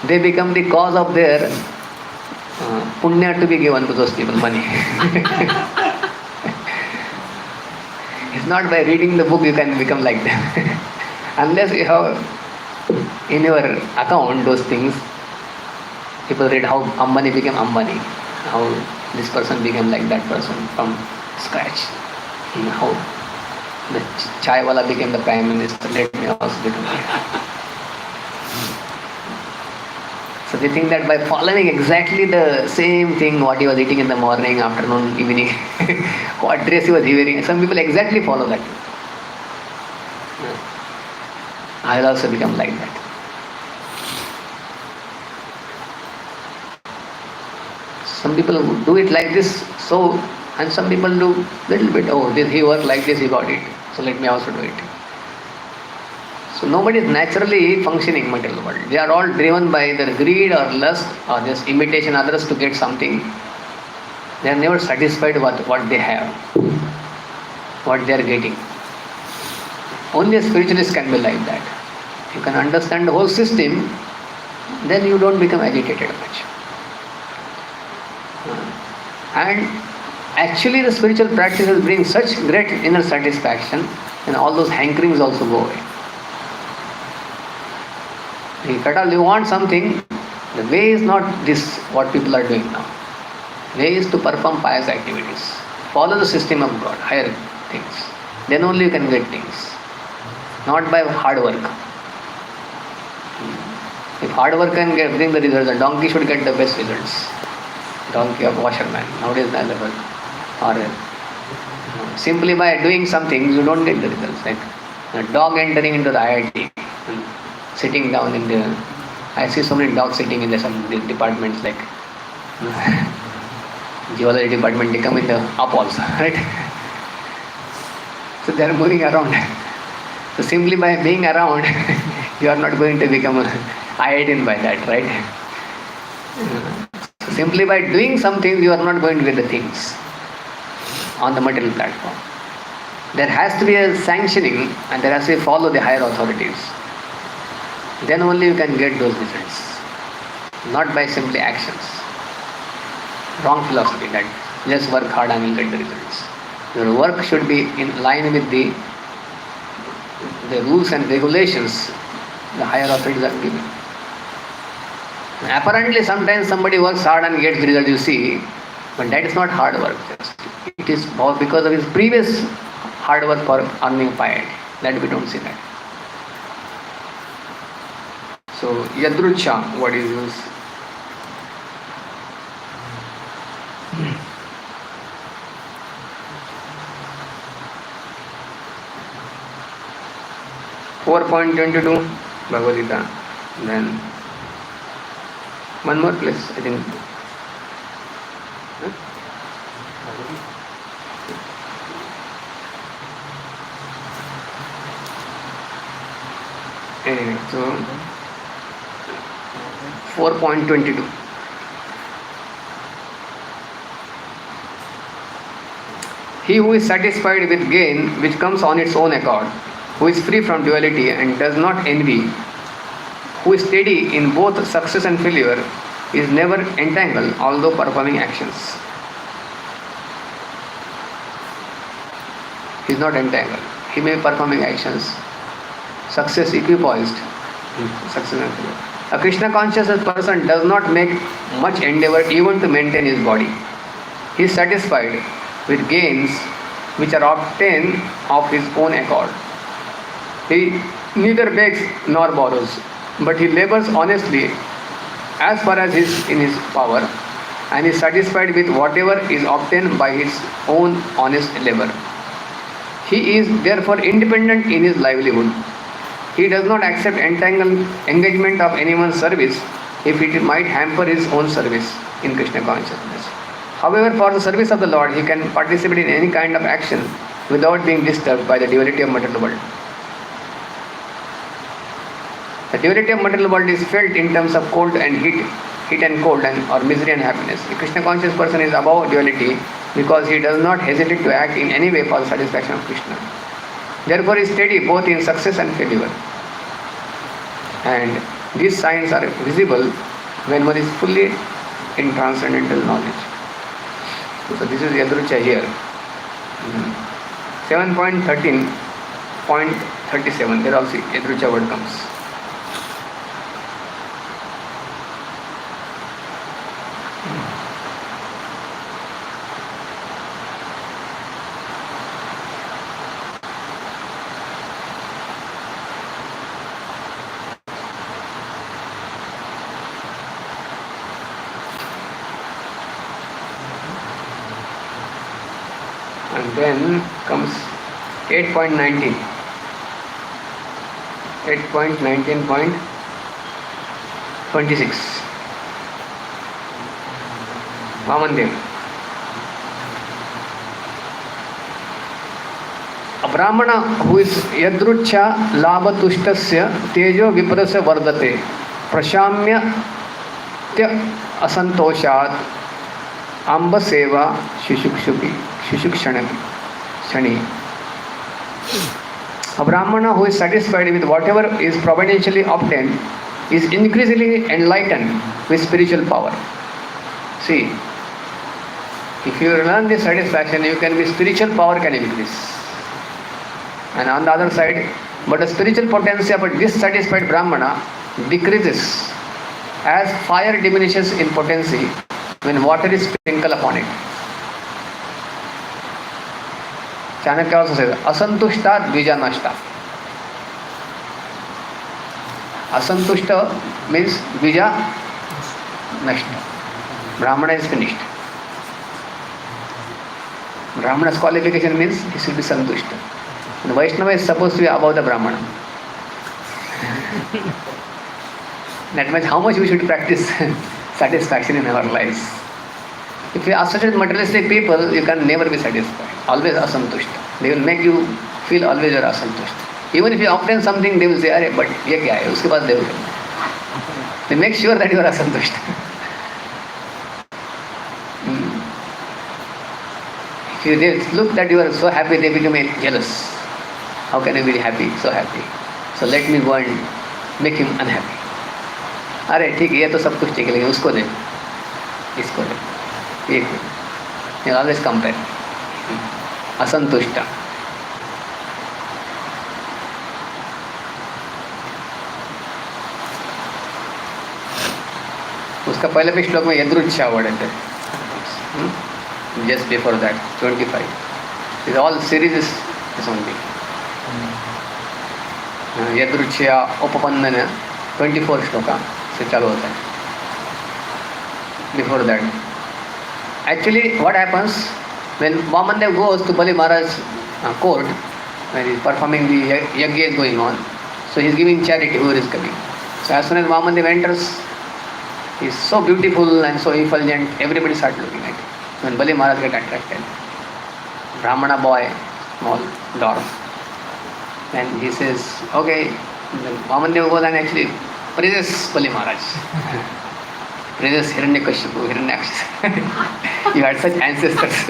they become the cause of their punya to be given to those people, money. It's not by reading the book you can become like them. Unless you have in your account those things, people read how Ambani became Ambani, how this person became like that person from scratch, how the chai wala became the prime minister, let me also become like that. So they think that by following exactly the same thing what he was eating in the morning, afternoon, evening, what dress he was wearing, some people exactly follow that. I will also become like that. Some people do it like this, so, and some people do little bit, oh, this he worked like this, he got it, so let me also do it. So nobody is naturally functioning in material world. They are all driven by either greed or lust or just imitation others to get something. They are never satisfied with what they have, what they are getting. Only a spiritualist can be like that. You can understand the whole system, then you don't become agitated much. And actually the spiritual practices bring such great inner satisfaction, and all those hankerings also go away. You want something, the way is not this what people are doing now. The way is to perform pious activities. Follow the system of God, higher things. Then only you can get things. Not by hard work. If hard work can bring the results, a donkey should get the best results. Donkey of washerman, nowadays available. Or simply by doing something, you don't get the results. Like a dog entering into the IIT, sitting down in the, I see so many dogs sitting in some departments like geology department, they come in the up also, right? So they are moving around. So simply by being around, you are not going to become an IITian by that, right? So simply by doing something, you are not going to get the things on the material platform. There has to be a sanctioning and there has to be follow the higher authorities. Then only you can get those results. Not by simply actions. Wrong philosophy. That Just work hard and you'll get the results. Your work should be in line with the rules and regulations the higher authorities are giving. Apparently, sometimes somebody works hard and gets the result you see, but that is not hard work. It is because of his previous hard work for earning piety. That we don't see that. So, yadrucha, what is used? 4.22 Bhagavad Gita. Then one more place, I think. Anyway, so 4.22. He who is satisfied with gain which comes on its own accord, who is free from duality and does not envy, who is steady in both success and failure, is never entangled although performing actions. He is not entangled. He may be performing actions. Success equipoised. Success and failure. A Krishna conscious person does not make much endeavor even to maintain his body. He is satisfied with gains which are obtained of his own accord. He neither begs nor borrows, but he labors honestly as far as is in his power, and is satisfied with whatever is obtained by his own honest labor. He is therefore independent in his livelihood. He does not accept engagement of anyone's service if it might hamper his own service in Krishna consciousness. However, for the service of the Lord, he can participate in any kind of action without being disturbed by the duality of material world. The duality of material world is felt in terms of cold and heat and cold, or misery and happiness. A Krishna conscious person is above duality because he does not hesitate to act in any way for the satisfaction of Krishna. Therefore, he is steady both in success and failure. And these signs are visible when one is fully in transcendental knowledge. So this is Yadrucha here. 7.13.37, there also Yadrucha word comes. And then comes 8.19. 8.19.26. Vamandev. A Brahmana who is yadrucha labatushtasya tejo viprasya vardate prashamya tya asantoshat amba seva shishukshani. A Brahmana who is satisfied with whatever is providentially obtained is increasingly enlightened with spiritual power. See, if you learn this satisfaction, you can be spiritual power can increase. And on the other side, but the spiritual potency of a dissatisfied Brahmana decreases as fire diminishes in potency when water is sprinkled upon it. Chanakya also says, asantushta dvija nashta. Asantushta means dvija nashta. Brahmana is finished. Brahmana's qualification means he should be santushta. And Vaishnava is supposed to be above the Brahmana. That means how much we should practice satisfaction in our lives. If you associate with materialistic people, you can never be satisfied. Always asantushta. They will make you feel always you are asantushta. Even if you obtain something, they will say, "Arey, but ye kya hai?" Uske baad they will. They make sure that you are asantushta. If they look that you are so happy, they become jealous. How can I be happy, so happy? So let me go and make him unhappy. अरे ठीक है, ये तो सब कुछ ठीक है, लेकिन उसको दे, इसको दे, एक He will always compare. Asantushta. उसका पहले भी श्लोक में यदृच्छा वर्ड है. Just before that, 25. This all series is only. यदृच्छया उपपन्नन 24 श्लोका से चालू होता है. Before that, actually what happens when Vamana goes to Bali Maharaj's court, when he is performing the yajna is going on, so he is giving charity whoever is coming. So as soon as Vamana enters, he is so beautiful and so effulgent, everybody starts looking at him. When Bali Maharaj get attracted, Brahmana boy, small dwarf, and he says, okay, Vamana goes and actually praises Bali Maharaj. Praises Hiranyakashipu, Hiranyaksha. You had such ancestors.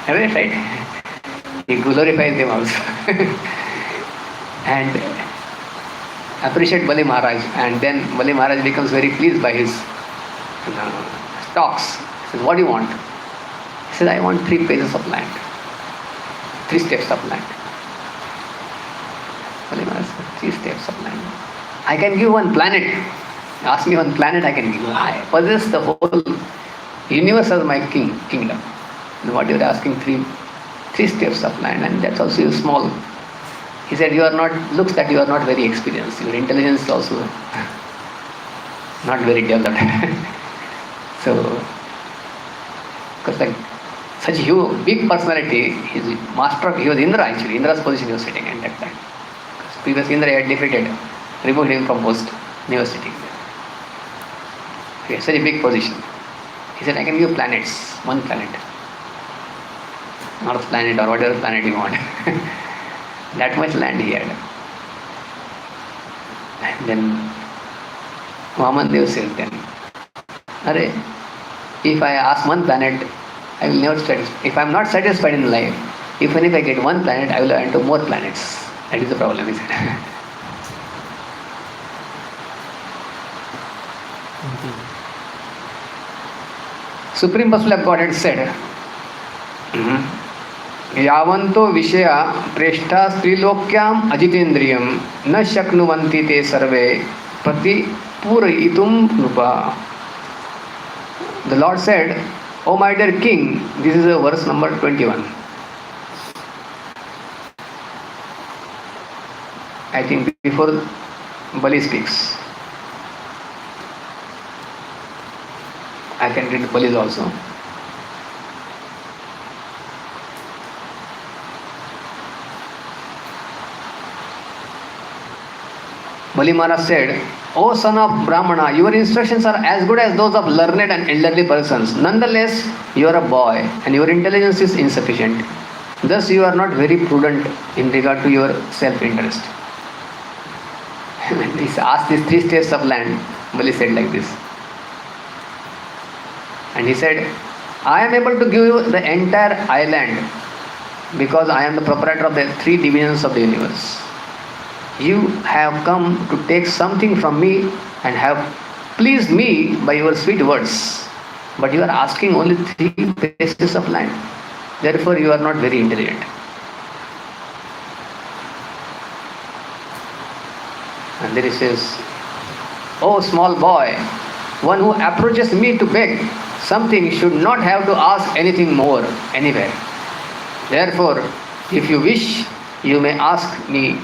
Right? He glorifies them also. And appreciate Bali Maharaj. And then Bali Maharaj becomes very pleased by his talks. He says, what do you want? He says, I want 3 pages of land. 3 steps of land. Bali Maharaj says, 3 steps of land. I can give 1 planet. Ask me 1 planet, I can give. I possess the whole universe as my kingdom. And what you are asking, 3 steps of land, and that's also small. He said, looks that you are not very experienced. Your intelligence is also not very developed. So, because like such huge, big personality, he was Indra actually. Indra's position he was sitting at that time. Because previous Indra had defeated, removed him from post, and he was sitting there. He had such a big position. He said, I can give planets, 1 planet. Earth planet or whatever planet you want. That much land he had. And then Vamandev says then, Arey, if I ask 1 planet, I will never satisfy. If I am not satisfied in life, even if I get 1 planet, I will enter more planets. That is the problem, he said. Supreme Personality of Godhead said, यावन्तो विषया प्रेष्ठा स्त्रीलोक्याम अजितेन्द्रियम न शक्नुवन्ति ते सर्वे प्रतिपूरयितुं नृपा. The Lord said, O my dear king, this is verse number 21. I think before Bali speaks. I can read Bali's also. Bali Maharaj said, O son of Brahmana, your instructions are as good as those of learned and elderly persons. Nonetheless, you are a boy and your intelligence is insufficient. Thus, you are not very prudent in regard to your self-interest. When he asked these 3 steps of land, Bali said like this. And he said, I am able to give you the entire island because I am the proprietor of the 3 divisions of the universe. You have come to take something from me and have pleased me by your sweet words. But you are asking only 3 pieces of land. Therefore, you are not very intelligent. And then he says, Oh small boy, one who approaches me to beg something should not have to ask anything more anywhere. Therefore, if you wish, you may ask me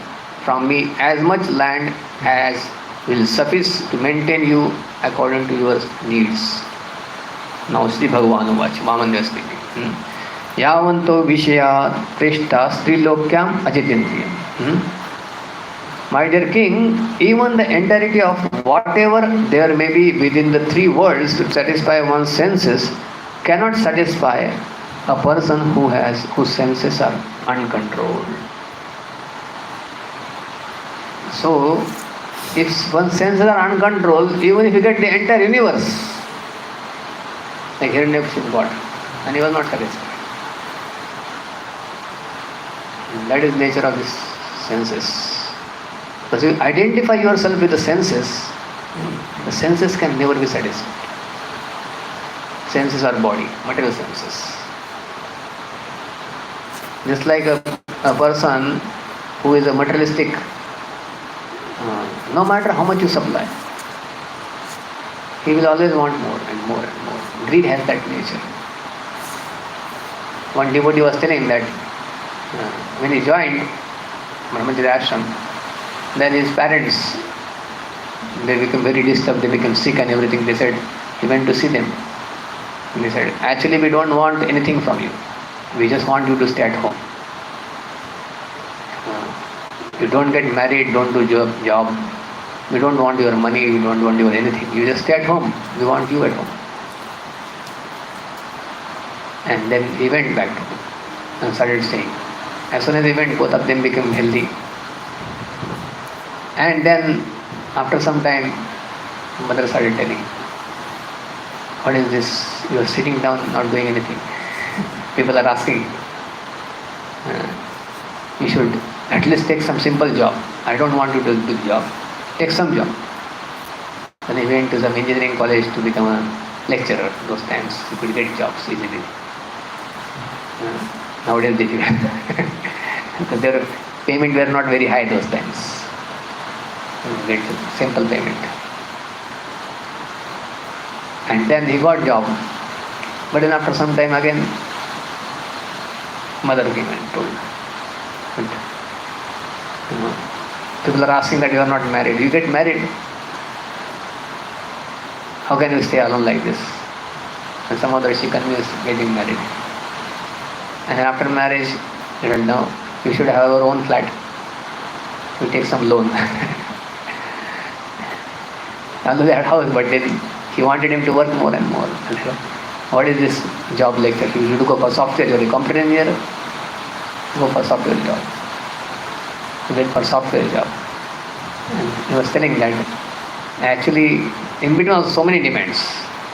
from me as much land as will suffice to maintain you according to your needs. Now Sri Bhagavan Uvacha, Vamana speaking. Yavanto Vishaya Prishta Strilokyam Ajitindriyam. My dear king, even the entirety of whatever there may be within the 3 worlds to satisfy one's senses cannot satisfy a person whose senses are uncontrolled. So, if one's senses are uncontrolled, even if you get the entire universe, like Hiranyakashipu got, and he was not satisfied. And that is nature of his senses. Because you identify yourself with the senses can never be satisfied. senses are body, material senses. Just like a person who is a materialistic, no matter how much you supply, he will always want more and more and more. Greed has that nature. One devotee was telling that when he joined Brahmacharya ashram, then his parents, they become very disturbed, they become sick and everything. They said, he went to see them. And they said, actually we don't want anything from you. We just want you to stay at home. You don't get married, don't do job. We don't want your money, we don't want your anything. You just stay at home. We want you at home. And then he went back and started staying. As soon as he went, both of them became healthy. And then after some time, mother started telling, what is this? You are sitting down, not doing anything. People are asking, you should at least take some simple job. I don't want you to do the job. Take some job. Then he went to some engineering college to become a lecturer. Those times you could get jobs easily. Nowadays they do. Because their payment were not very high those times. You get simple payment. And then he got job. But then after some time again, mother came and told. People are asking that you are not married. You get married. How can you stay alone like this? And some other she convinced getting married. And after marriage, you don't know, you should have your own flat. You take some loan. Although they had house, but then he wanted him to work more and more. And so, what is this job like that? You should go for software, you are a computer engineer, go for software job. You went for software job. And he was telling that actually in between also so many demands.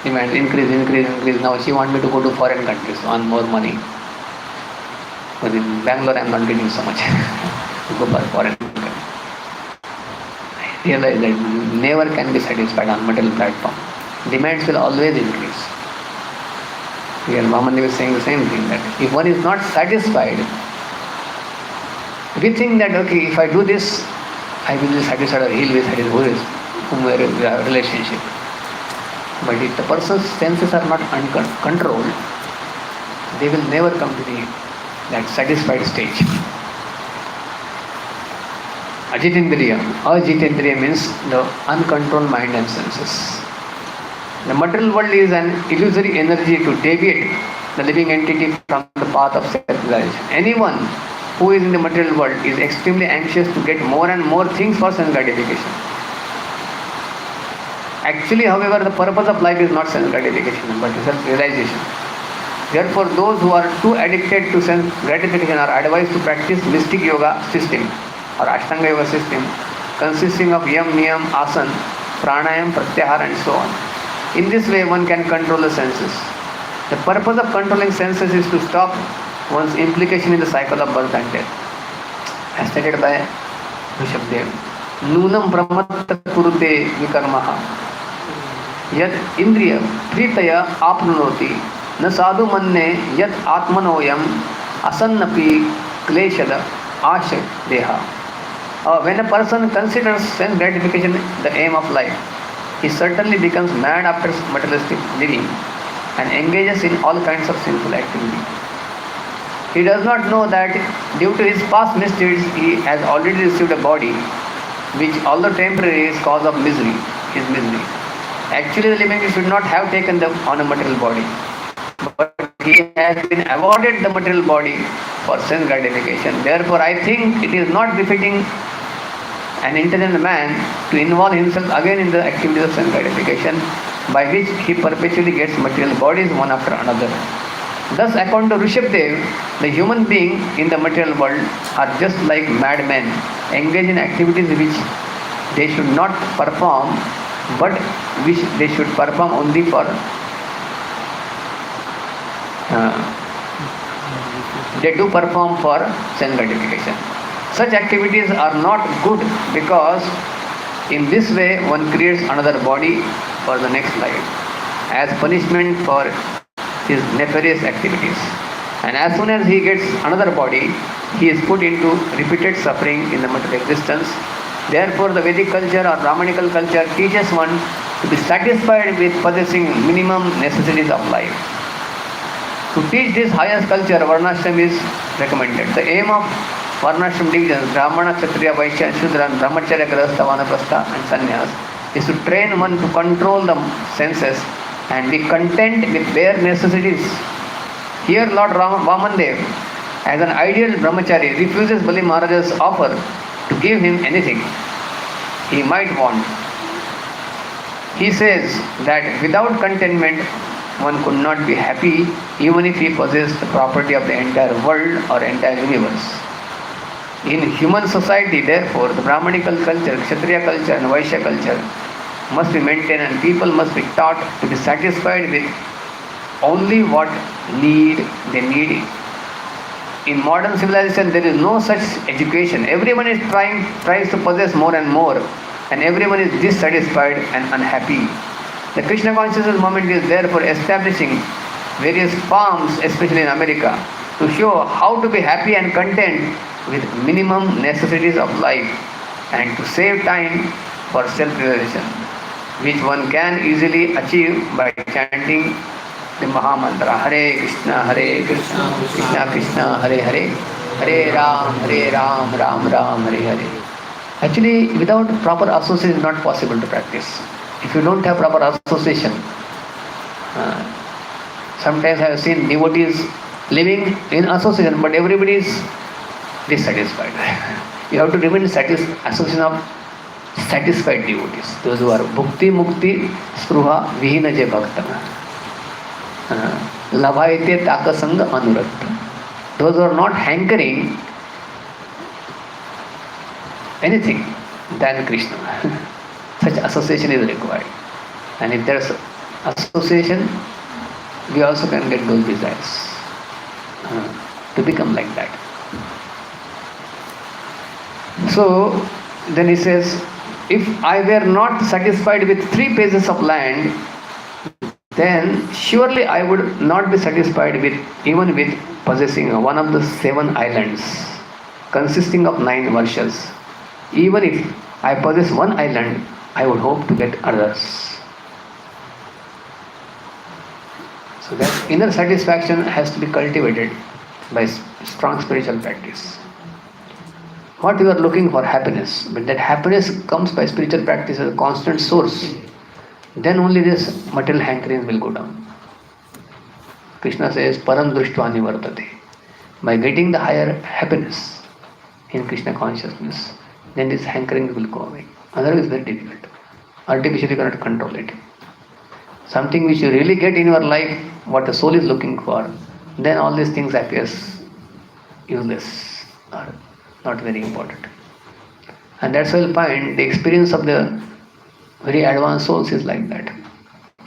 Demands increase. Now she wants me to go to foreign countries, earn more money. But in Bangalore I am not getting so much. Go for foreign country. I realize that never can be satisfied on material platform. Demands will always increase. Here Vamana was saying the same thing, that if one is not satisfied, we think that okay, if I do this, I will be satisfied or he will be satisfied, whomsoever we have a relationship. But if the person's senses are not controlled, they will never come to that satisfied stage. Ajitendriya means the uncontrolled mind and senses. The material world is an illusory energy to deviate the living entity from the path of self-realization. Anyone who is in the material world is extremely anxious to get more and more things for sense gratification. Actually, however, the purpose of life is not sense gratification but self-realization. Therefore, those who are too addicted to sense gratification are advised to practice mystic yoga system or Ashtanga yoga system consisting of yam, niyam, asana, pranayam, pratyahara and so on. In this way, one can control the senses. The purpose of controlling senses is to stop one's implication in the cycle of birth and death. As stated by Rishabhdev, Nunam brahmatta kurute vikarmaha yat indriya pritaya apnunoti na sadhu manne yat atmanoyam asannapi kleshada asha deha. When a person considers sense gratification the aim of life, he certainly becomes mad after materialistic living and engages in all kinds of sinful activity. He does not know that due to his past misdeeds, he has already received a body which, although temporary, is cause of misery, his misery. Actually, the living should not have taken on a material body, but he has been awarded the material body for sense gratification. Therefore, I think it is not befitting an intelligent man to involve himself again in the activities of sense gratification, by which he perpetually gets material bodies one after another. Thus, according to Rishabhdev, the human being in the material world are just like madmen, engaged in activities which they should not perform, but which they should perform only for they do perform for sense gratification. Such activities are not good because in this way one creates another body for the next life. as punishment for his nefarious activities. And as soon as he gets another body, he is put into repeated suffering in the material existence. Therefore, the Vedic culture or Brahmanical culture teaches one to be satisfied with possessing minimum necessities of life. To teach this highest culture, Varnashram is recommended. The aim of Varnashram divisions, Brahmana, Kshatriya, Vaishya, Shudra, Brahmacharya, Grahastha, Vanaprastha and Sannyas, is to train one to control the senses and be content with bare necessities. Here Lord Vamandev, as an ideal brahmachari, refuses Bali Maharaja's offer to give him anything he might want. He says that without contentment, one could not be happy even if he possessed the property of the entire world or entire universe. In human society, therefore, the Brahmanical culture, Kshatriya culture and Vaishya culture must be maintained and people must be taught to be satisfied with only what they need. In modern civilization, there is no such education. Everyone is tries to possess more and more, and everyone is dissatisfied and unhappy. The Krishna consciousness movement is therefore establishing various farms, especially in America, to show how to be happy and content with minimum necessities of life and to save time for self-realization, which one can easily achieve by chanting the Mahamantra Hare Krishna, Krishna Krishna, Hare Hare, Hare Ram, Ram Ram, Hare Hare. Actually, without proper association, it is not possible to practice. If you don't have proper association, sometimes I have seen devotees living in association, but everybody is dissatisfied. You have to remain association of satisfied devotees, those who are bhukti, mukti, spruha, vihina je bhakta. Labhaite takasanga anurakta. Those who are not hankering anything than Krishna. Such association is required. And if there is association, we also can get those desires to become like that. So then he says, if I were not satisfied with 3 pages of land, then surely I would not be satisfied even with possessing one of the 7 islands consisting of 9 varshas. Even if I possess one island, I would hope to get others. So that inner satisfaction has to be cultivated by strong spiritual practice. What you are looking for, happiness, but that happiness comes by spiritual practice as a constant source. Then only this material hankering will go down. Krishna says, Param Drushtvani Vartate. By getting the higher happiness in Krishna consciousness, then this hankering will go away. Otherwise, it's very difficult. Artificially, you cannot control it. Something which you really get in your life, what the soul is looking for, then all these things appears useless or not very important. And that's why you'll find the experience of the very advanced souls is like that.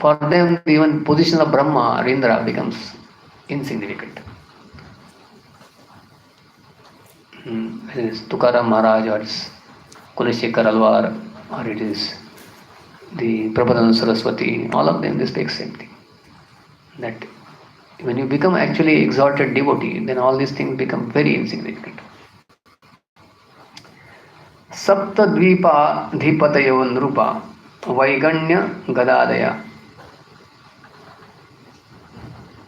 For them, even position of Brahma or Indra becomes insignificant. It is Tukaram Maharaj or it's Kulashekar Alwar or it is the Prabhupada Saraswati, all of them they speak same thing. That when you become actually exalted devotee, then all these things become very insignificant. Sapta Dvipa Dhipatayo Nrupa Vaiganya Gadadaya.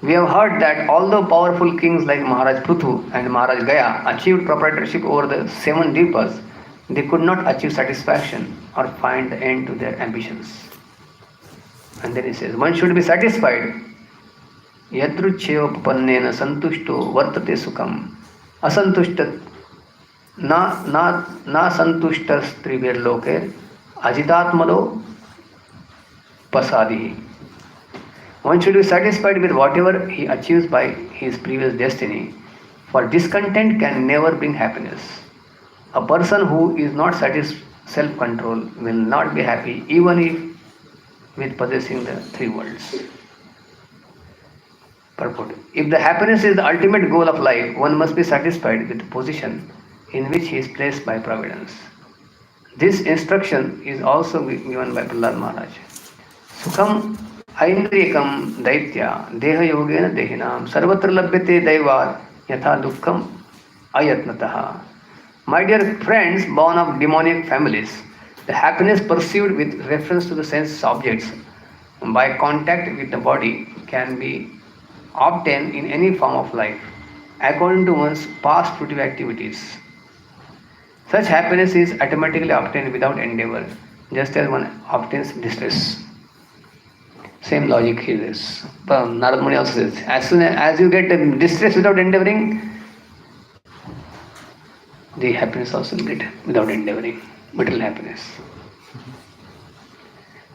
We have heard that although powerful kings like Maharaj Prithu and Maharaj Gaya achieved proprietorship over the 7 dvipas, they could not achieve satisfaction or find the end to their ambitions. And then he says, one should be satisfied. Yadruchyo papannena santushto vartate sukham asantushta na santushtas trivir loke ajitatmalo pasadihi. One should be satisfied with whatever he achieves by his previous destiny, for discontent can never bring happiness. A person who is not self-control will not be happy even if with possessing the 3 worlds. Purport. If the happiness is the ultimate goal of life, one must be satisfied with the position in which he is placed by providence. This instruction is also given by Prahlad Maharaj. Sukham ऐन्द्रियकं दैत्या देहयोगेन देहिनां सर्वत्र लभ्यते दैवात् यथा दुःखम् ayatnatah. My dear friends born of demonic families, the happiness perceived with reference to the sense objects by contact with the body can be obtained in any form of life according to one's past fruitive activities. Such happiness is automatically obtained without endeavor, just as one obtains distress. Same logic here is. Narad Muni also says, as soon as you get distress without endeavoring, the happiness also will get without endeavoring, material happiness.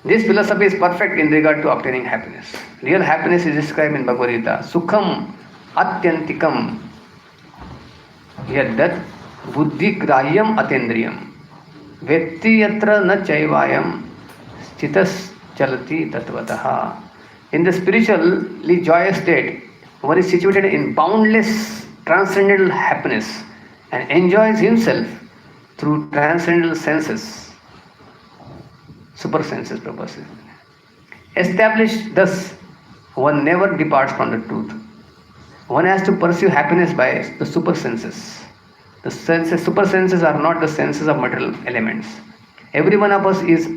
This philosophy is perfect in regard to obtaining happiness. Real happiness is described in Bhagavad Gita. Sukham atyantikam yaddat buddhi grahyam atendriyam vetti yatra na chaivayam chitas chalati tatvataha. In the spiritually joyous state, one is situated in boundless transcendental happiness and enjoys himself through transcendental senses, super senses purposes. Established thus, one never departs from the truth. One has to pursue happiness by the super senses. The senses, super senses are not the senses of material elements. Every one of us is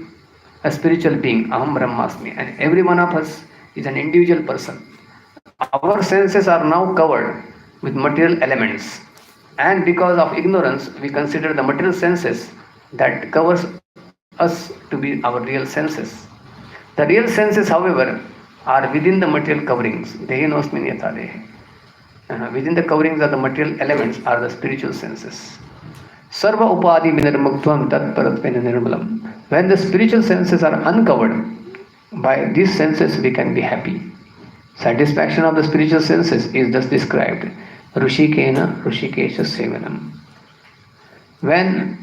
a spiritual being, Aham Brahmasmi, and every one of us is an individual person. Our senses are now covered with material elements, and because of ignorance, we consider the material senses that covers us to be our real senses. The real senses, however, are within the material coverings. Dehinosmin yatha. Within the coverings of the material elements are the spiritual senses. Sarva upadi vinirmuktvam tatparatven nirmalam. When the spiritual senses are uncovered, by these senses we can be happy. Satisfaction of the spiritual senses is thus described. Rushikena Rushikesha Sevanam. When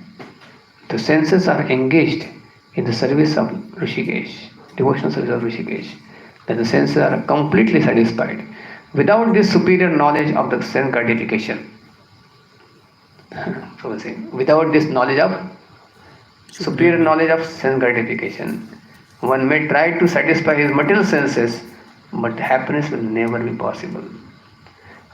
the senses are engaged in the service of Rishikesh, devotional service of Rishikesh, then the senses are completely satisfied without this superior knowledge of the sense gratification. Without this knowledge of superior knowledge of sense gratification, one may try to satisfy his material senses, but happiness will never be possible.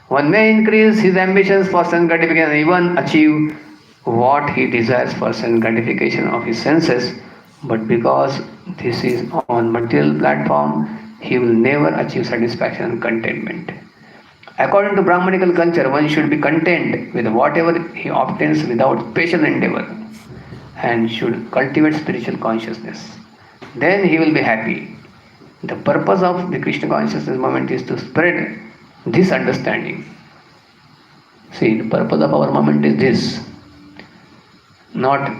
One may increase his ambitions for sense gratification and even achieve what he desires for sense gratification of his senses, but because this is on material platform, he will never achieve satisfaction and contentment. According to Brahmanical culture, one should be content with whatever he obtains without patient endeavor and should cultivate spiritual consciousness. Then he will be happy. The purpose of the Krishna consciousness movement is to spread this understanding. See, the purpose of our movement is this, not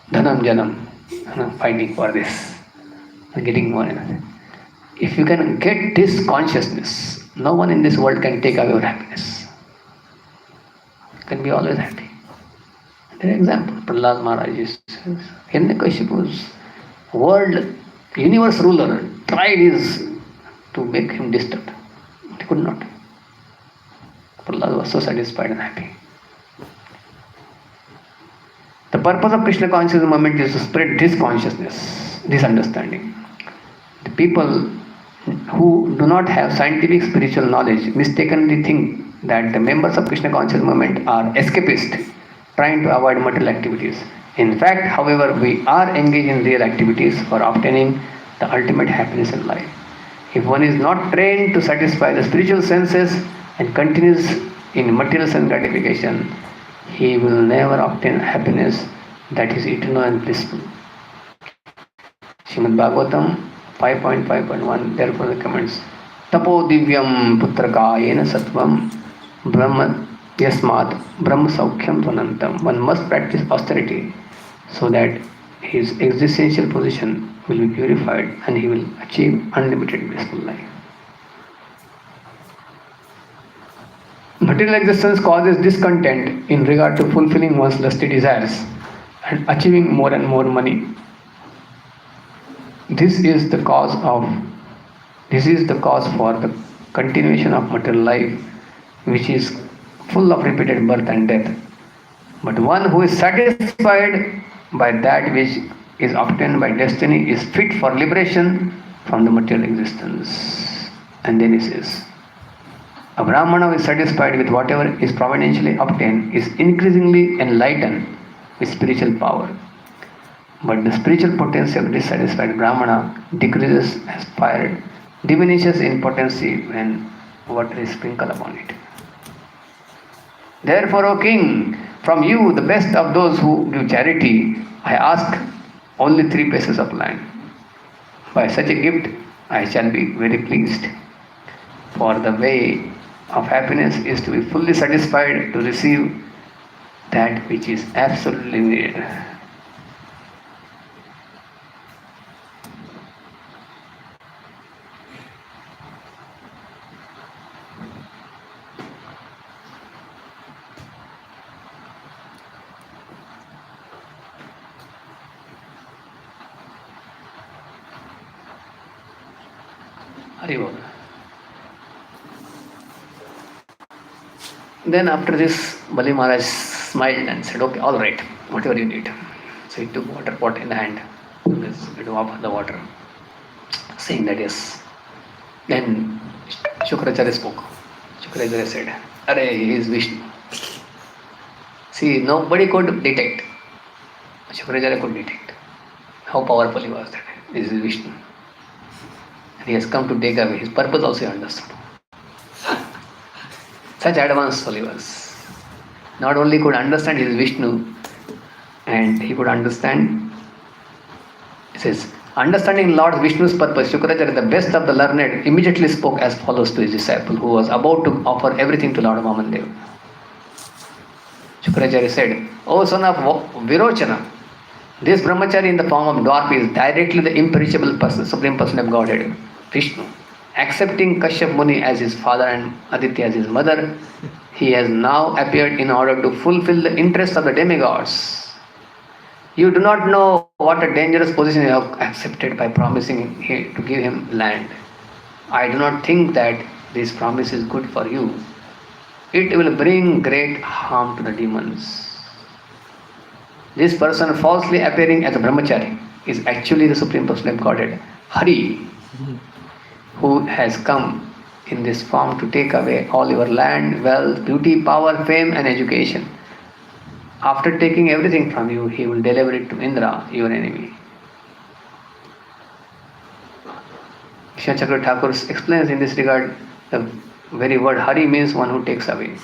dhanam janam, fighting for this, getting more energy. If you can get this consciousness, no one in this world can take away your happiness. You can be always happy. An example, Prahlad Maharaj says, Hiranyakashipu's world, universe ruler tried his to make him disturbed. He could not. Prahlad was so satisfied and happy. The purpose of Krishna consciousness movement is to spread this consciousness, this understanding. The people who do not have scientific spiritual knowledge mistakenly think that the members of Krishna consciousness movement are escapists, trying to avoid material activities. In fact, however, we are engaged in real activities for obtaining the ultimate happiness in life. If one is not trained to satisfy the spiritual senses and continues in material sense gratification, he will never obtain happiness that is eternal and blissful. Srimad Bhagavatam 5.5.1 therefore recommends Tapo divyam putraka yena sattvam brahma yasmat brahma saukyam tvanantam. One must practice austerity so that his existential position will be purified and he will achieve unlimited blissful life. Material existence causes discontent in regard to fulfilling one's lusty desires and achieving more and more money. This is the cause for the continuation of material life, which is full of repeated birth and death. But one who is satisfied by that which is obtained by destiny is fit for liberation from the material existence. And then he says, a Brahmana who is satisfied with whatever is providentially obtained is increasingly enlightened with spiritual power. But the spiritual potency of dissatisfied Brahmana decreases as fire diminishes in potency when water is sprinkled upon it. Therefore, O king, from you, the best of those who give charity, I ask only 3 pieces of land. By such a gift, I shall be very pleased. For the way of happiness is to be fully satisfied to receive that which is absolutely needed. Haribol. Then after this, Bali Maharaj smiled and said, okay, all right, whatever you need. So he took water pot in the hand, to offer the water, saying that yes. Then Shukracharya spoke. Shukracharya said, Are, he is Vishnu. See, nobody could detect. Shukracharya could detect how powerful he was that. This is Vishnu. And he has come to take away. His purpose also he understood. Such advanced soul he was. Not only could understand his Vishnu, and he could understand, he says, understanding Lord Vishnu's purpose, Shukracharya, the best of the learned, immediately spoke as follows to his disciple, who was about to offer everything to Lord Vamandev. Shukracharya said, O son of Virochana, this brahmachari in the form of dwarf is directly the imperishable person, supreme person of Godhead, Vishnu. Accepting Kashyap Muni as his father and Aditya as his mother, he has now appeared in order to fulfill the interests of the demigods. You do not know what a dangerous position you have accepted by promising to give him land. I do not think that this promise is good for you. It will bring great harm to the demons. This person falsely appearing as a brahmachari is actually the Supreme Person of Godhead, Hari, who has come in this form to take away all your land, wealth, beauty, power, fame and education. After taking everything from you, he will deliver it to Indra, your enemy. Krishna Chakra Thakur explains in this regard, the very word Hari means one who takes away.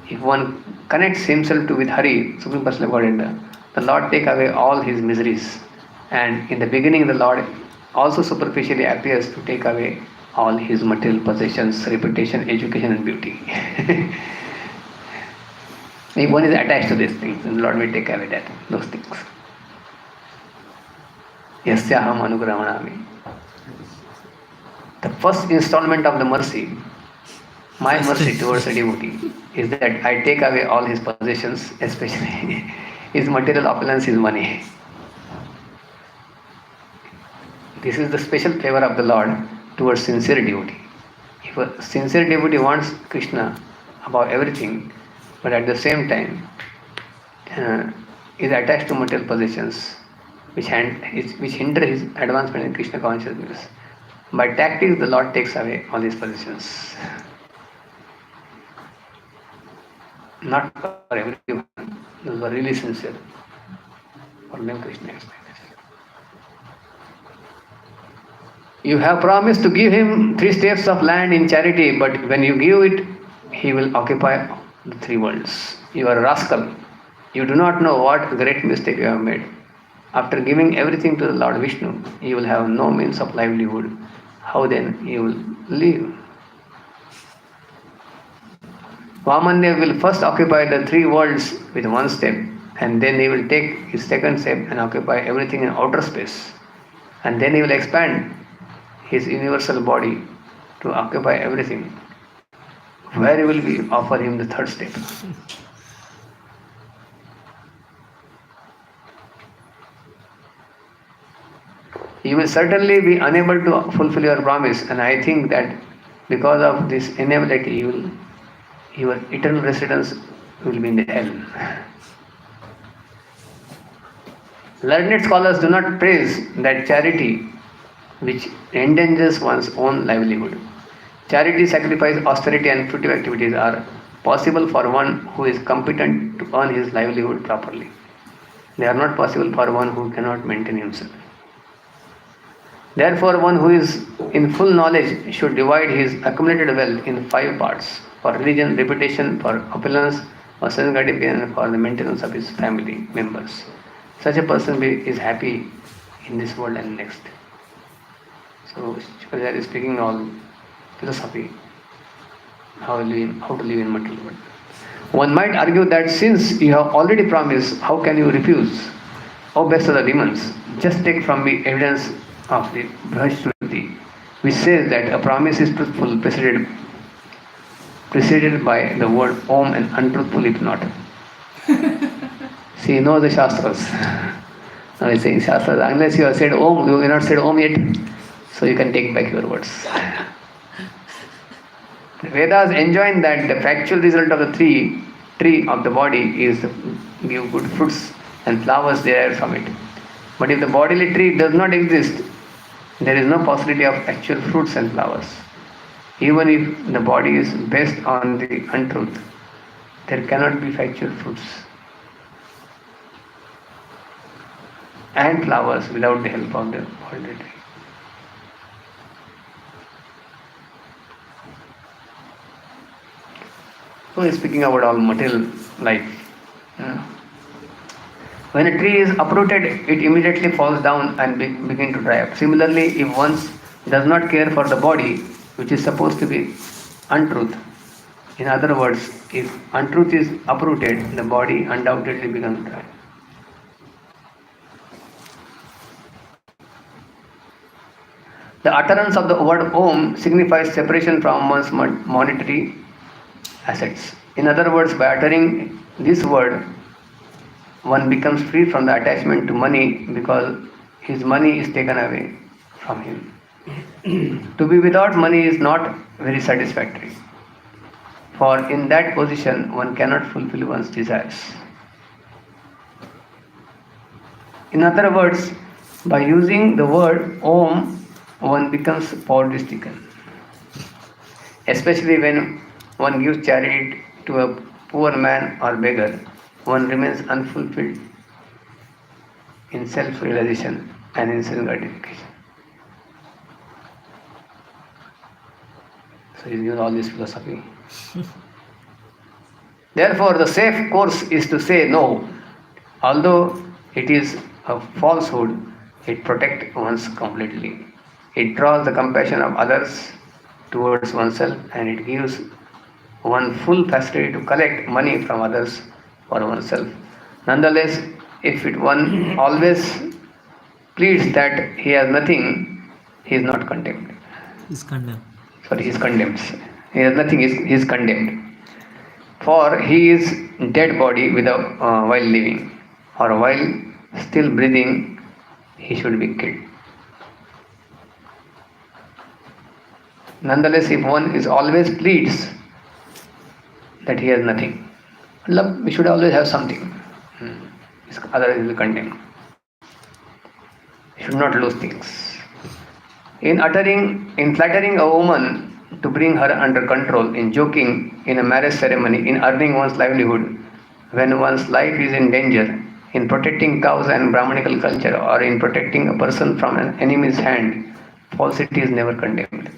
If one connects himself with Hari, Supreme Personal Godhead, the Lord take away all his miseries. And in the beginning, the Lord also superficially appears to take away all his material possessions, reputation, education and beauty. If one is attached to these things, then the Lord will take away those things. Yasyaham anugrahanami. The first installment of the mercy, my mercy towards a devotee, is that I take away all his possessions, especially his material opulence, his money. This is the special favor of the Lord towards sincere devotee. If a sincere devotee wants Krishna above everything, but at the same time is attached to material possessions, which hinder his advancement in Krishna consciousness, by tactics the Lord takes away all his possessions. Not for everyone, those who are really sincere. For them Krishna explains. You have promised to give him 3 steps of land in charity, but when you give it, he will occupy the 3 worlds. You are a rascal. You do not know what great mistake you have made. After giving everything to the Lord Vishnu, you will have no means of livelihood. How then you will live? Vamandev will first occupy the 3 worlds with 1 step, and then he will take his 2nd step and occupy everything in outer space. And then he will expand his universal body to occupy everything. Where will we offer him the 3rd step? You will certainly be unable to fulfill your promise, and I think that because of this inability, your eternal residence will be in the hell. Learned scholars do not praise that charity which endangers one's own livelihood. Charity, sacrifice, austerity, and fruitive activities are possible for one who is competent to earn his livelihood properly. They are not possible for one who cannot maintain himself. Therefore, one who is in full knowledge should divide his accumulated wealth in 5 parts: for religion, reputation, for opulence, for sense gratification, and for the maintenance of his family members. Such a person is happy in this world and next. So, Shukracharya is speaking all philosophy, how to live in material world. One might argue that since you have already promised, how can you refuse? O best of the demons, just take from me evidence of the Brahmashruti, which says that a promise is truthful preceded by the word Om and untruthful if not. See, you know the Shastras. Now he's saying Shastras, unless you have said Om, you have not said Om yet, so you can take back your words. The Vedas enjoin that the factual result of the tree of the body is to give good fruits and flowers derived from it. But if the bodily tree does not exist, there is no possibility of actual fruits and flowers. Even if the body is based on the untruth, there cannot be factual fruits and flowers without the help of the bodily tree. So he is speaking about all material life. When a tree is uprooted, it immediately falls down and begins to dry up. Similarly, if one does not care for the body, which is supposed to be untruth, in other words, if untruth is uprooted, the body undoubtedly becomes dry. The utterance of the word Om signifies separation from one's monetary assets. In other words, by uttering this word, one becomes free from the attachment to money because his money is taken away from him. To be without money is not very satisfactory, for in that position one cannot fulfill one's desires. In other words, by using the word Om, one becomes poverty-stricken, especially when one gives charity to a poor man or beggar. One remains unfulfilled in self-realization and in self-gratification. So he gives all this philosophy. Therefore, the safe course is to say no. Although it is a falsehood, it protects one's completely. It draws the compassion of others towards oneself, and it gives one full facility to collect money from others for oneself. Nonetheless, if one always pleads that he has nothing, he is not condemned. He is condemned. Sorry, he is condemned. He has nothing, he is condemned. For he is dead body while living, or while still breathing, he should be killed. Nonetheless, if one is always pleads that he has nothing, we should always have something. Otherwise, he will condemn. He should not lose things. In flattering a woman to bring her under control, in joking in a marriage ceremony, in earning one's livelihood, when one's life is in danger, in protecting cows and Brahmanical culture, or in protecting a person from an enemy's hand, falsity is never condemned.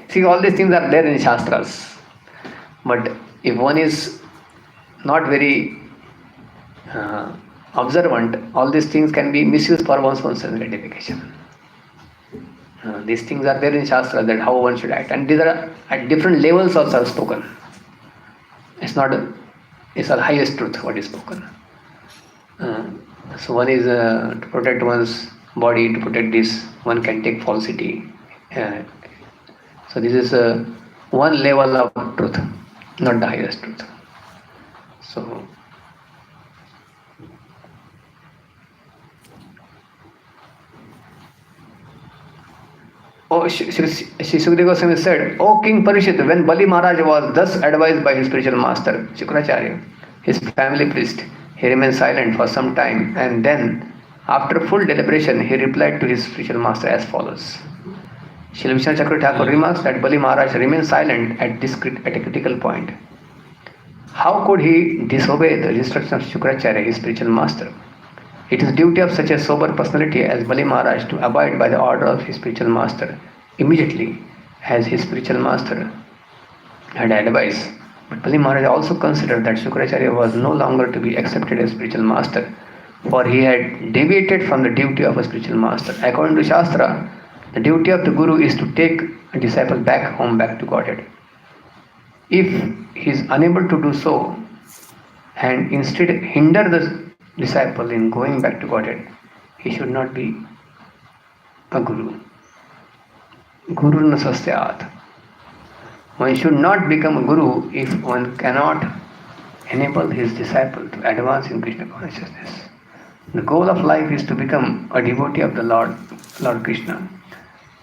See, all these things are there in Shastras. But if one is not very observant, all these things can be misused for one's own self-gratification. These things are there in Shastras, that how one should act. And these are at different levels also are spoken. It's the highest truth what is spoken. So one is to protect one's body, to protect this, one can take falsity. So this is one level of truth, not the highest truth. So Shri Sukadeva Goswami said, O King Parishit, when Bali Maharaj was thus advised by his spiritual master, Shukracharya, his family priest, he remained silent for some time, and then After full deliberation, he replied to his spiritual master as follows. Srila Vishnu Chakra Thakur remarks that Bali Maharaj remained silent at a critical point. How could he disobey the instructions of Shukracharya, his spiritual master? It is duty of such a sober personality as Bali Maharaj to abide by the order of his spiritual master immediately, as his spiritual master had advised. But Bali Maharaj also considered that Shukracharya was no longer to be accepted as spiritual master, for he had deviated from the duty of a spiritual master. According to Shastra, the duty of the Guru is to take a disciple back home, back to Godhead. If he is unable to do so and instead hinder the disciple in going back to Godhead, he should not be a Guru. Guru na sasyat. One should not become a Guru if one cannot enable his disciple to advance in Krishna consciousness. The goal of life is to become a devotee of the Lord Krishna,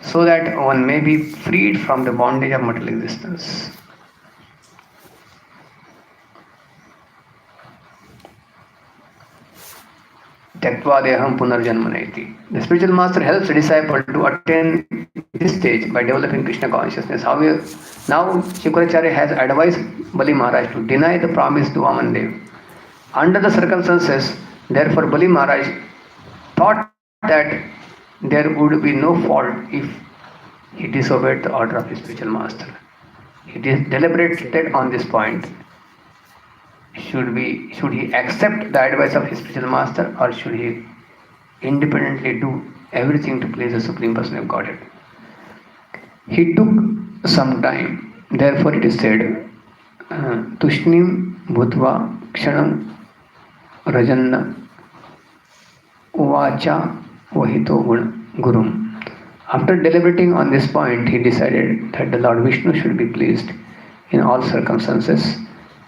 so that one may be freed from the bondage of material existence. Tyaktva punarjanmaneti. The spiritual master helps the disciple to attain this stage by developing Krishna consciousness. However, now Shukracharya has advised Bali Maharaj to deny the promise to Vaman. Under the circumstances, therefore, Bali Maharaj thought that there would be no fault if he disobeyed the order of his spiritual master. He deliberated on this point. Should he accept the advice of his spiritual master, or should he independently do everything to please the Supreme Person of Godhead? He took some time. Therefore, it is said, Tushnim Bhutva Kshanam Rajanna Uvacha Vahito Gurum. After deliberating on this point, he decided that the Lord Vishnu should be pleased in all circumstances,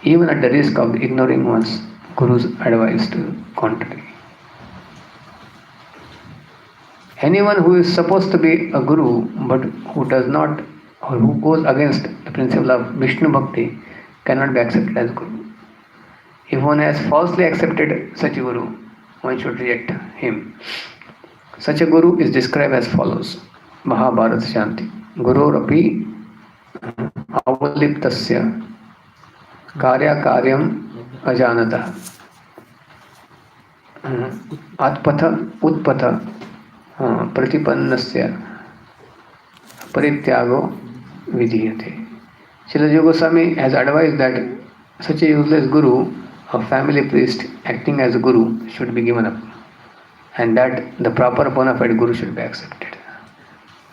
even at the risk of ignoring one's Guru's advice to the contrary. Anyone who is supposed to be a Guru but who does not, or who goes against the principle of Vishnu Bhakti, cannot be accepted as Guru. If one has falsely accepted such a Guru, one should reject him. Such a Guru is described as follows. Mahabharata Shanti. Guru Rapi Avaliptasya Karya Karyam Ajanata Atpatha Utpatha Pratipannasya Parityago Vidhiyate. Srila Yoga Goswami has advised that such a useless Guru, a family priest acting as a Guru, should be given up, and that the proper bona fide Guru should be accepted.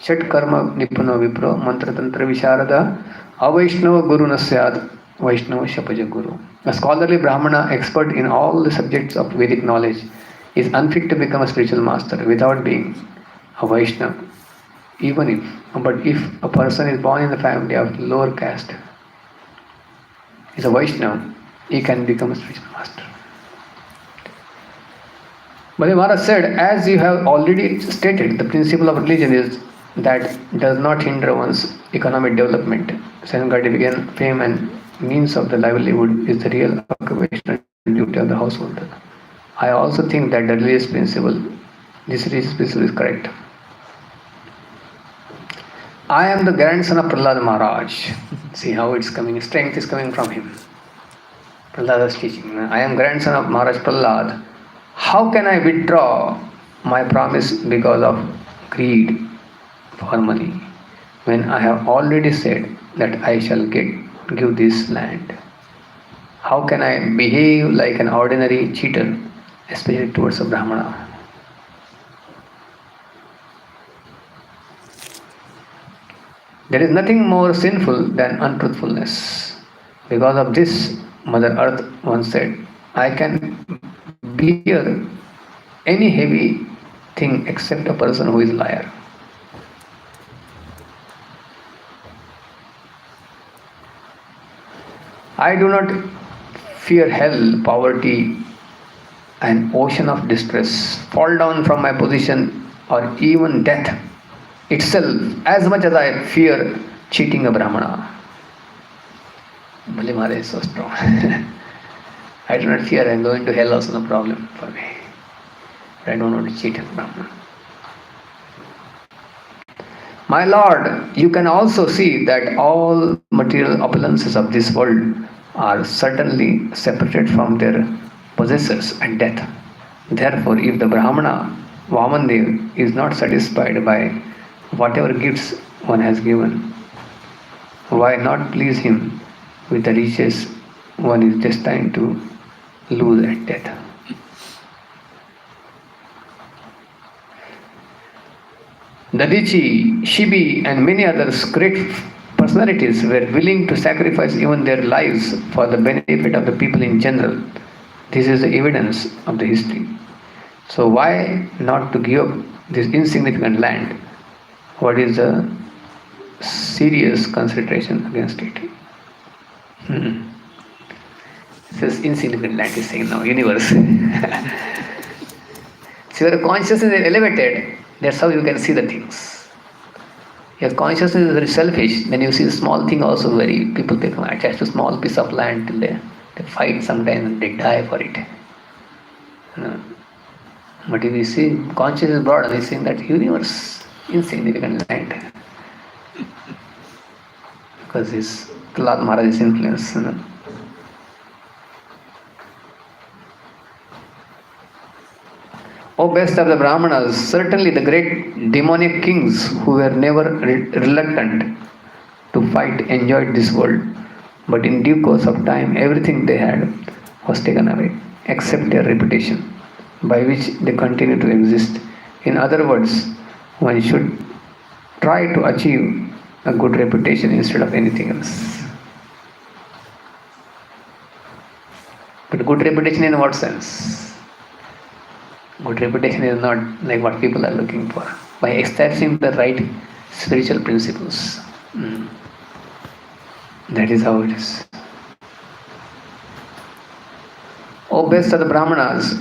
Shat Karma Nipuno Vipro Mantra Tantra Visharada Avaishnava Guru Nasyad Vaishnava Shapaja Guru. A scholarly Brahmana expert in all the subjects of Vedic knowledge is unfit to become a spiritual master without being a Vaishnava. But if a person is born in the family of lower caste, is a Vaishnava, he can become a spiritual master. Bali Maharaj said, as you have already stated, the principle of religion is that does not hinder one's economic development. Safeguarding again fame and means of the livelihood is the real occupational duty of the householder. I also think that this religious principle is correct. I am the grandson of Prahlad Maharaj. See how it's coming, strength is coming from him. Prahlada's teaching. I am grandson of Maharaj Prahlad. How can I withdraw my promise because of greed for money, when I have already said that I shall give this land? How can I behave like an ordinary cheater, especially towards a Brahmana? There is nothing more sinful than untruthfulness. Because of this, Mother Earth once said, I can bear any heavy thing except a person who is a liar. I do not fear hell, poverty, an ocean of distress, fall down from my position, or even death itself, as much as I fear cheating a Brahmana. Bali Maharaj is so strong. I do not fear I am going to hell, also no problem for me. I don't want to cheat a Brahmana. My Lord, you can also see that all material opulences of this world are certainly separated from their possessors at death. Therefore, if the Brahmana Vamandev is not satisfied by whatever gifts one has given, why not please him with the riches one is destined to lose at death? Dvadashi, Shibi, and many others great personalities were willing to sacrifice even their lives for the benefit of the people in general. This is the evidence of the history. So why not to give up this insignificant land? What is the serious consideration against it? This insignificant land is saying now, universe. So your consciousness is elevated, that's how you can see the things. Your consciousness is very selfish, then you see the small thing also very, people become attached to small piece of land till they fight sometimes and they die for it. But if you see consciousness is broad and you see that universe, insignificant land. Because this Prahlad Maharaj's influence. O best of the Brahmanas, certainly the great demoniac kings who were never reluctant to fight enjoyed this world, but in due course of time everything they had was taken away, except their reputation, by which they continue to exist. In other words, one should try to achieve a good reputation instead of anything else. But good reputation in what sense? Good reputation is not like what people are looking for. By establishing the right spiritual principles. That is how it is. O best of the Brahmanas,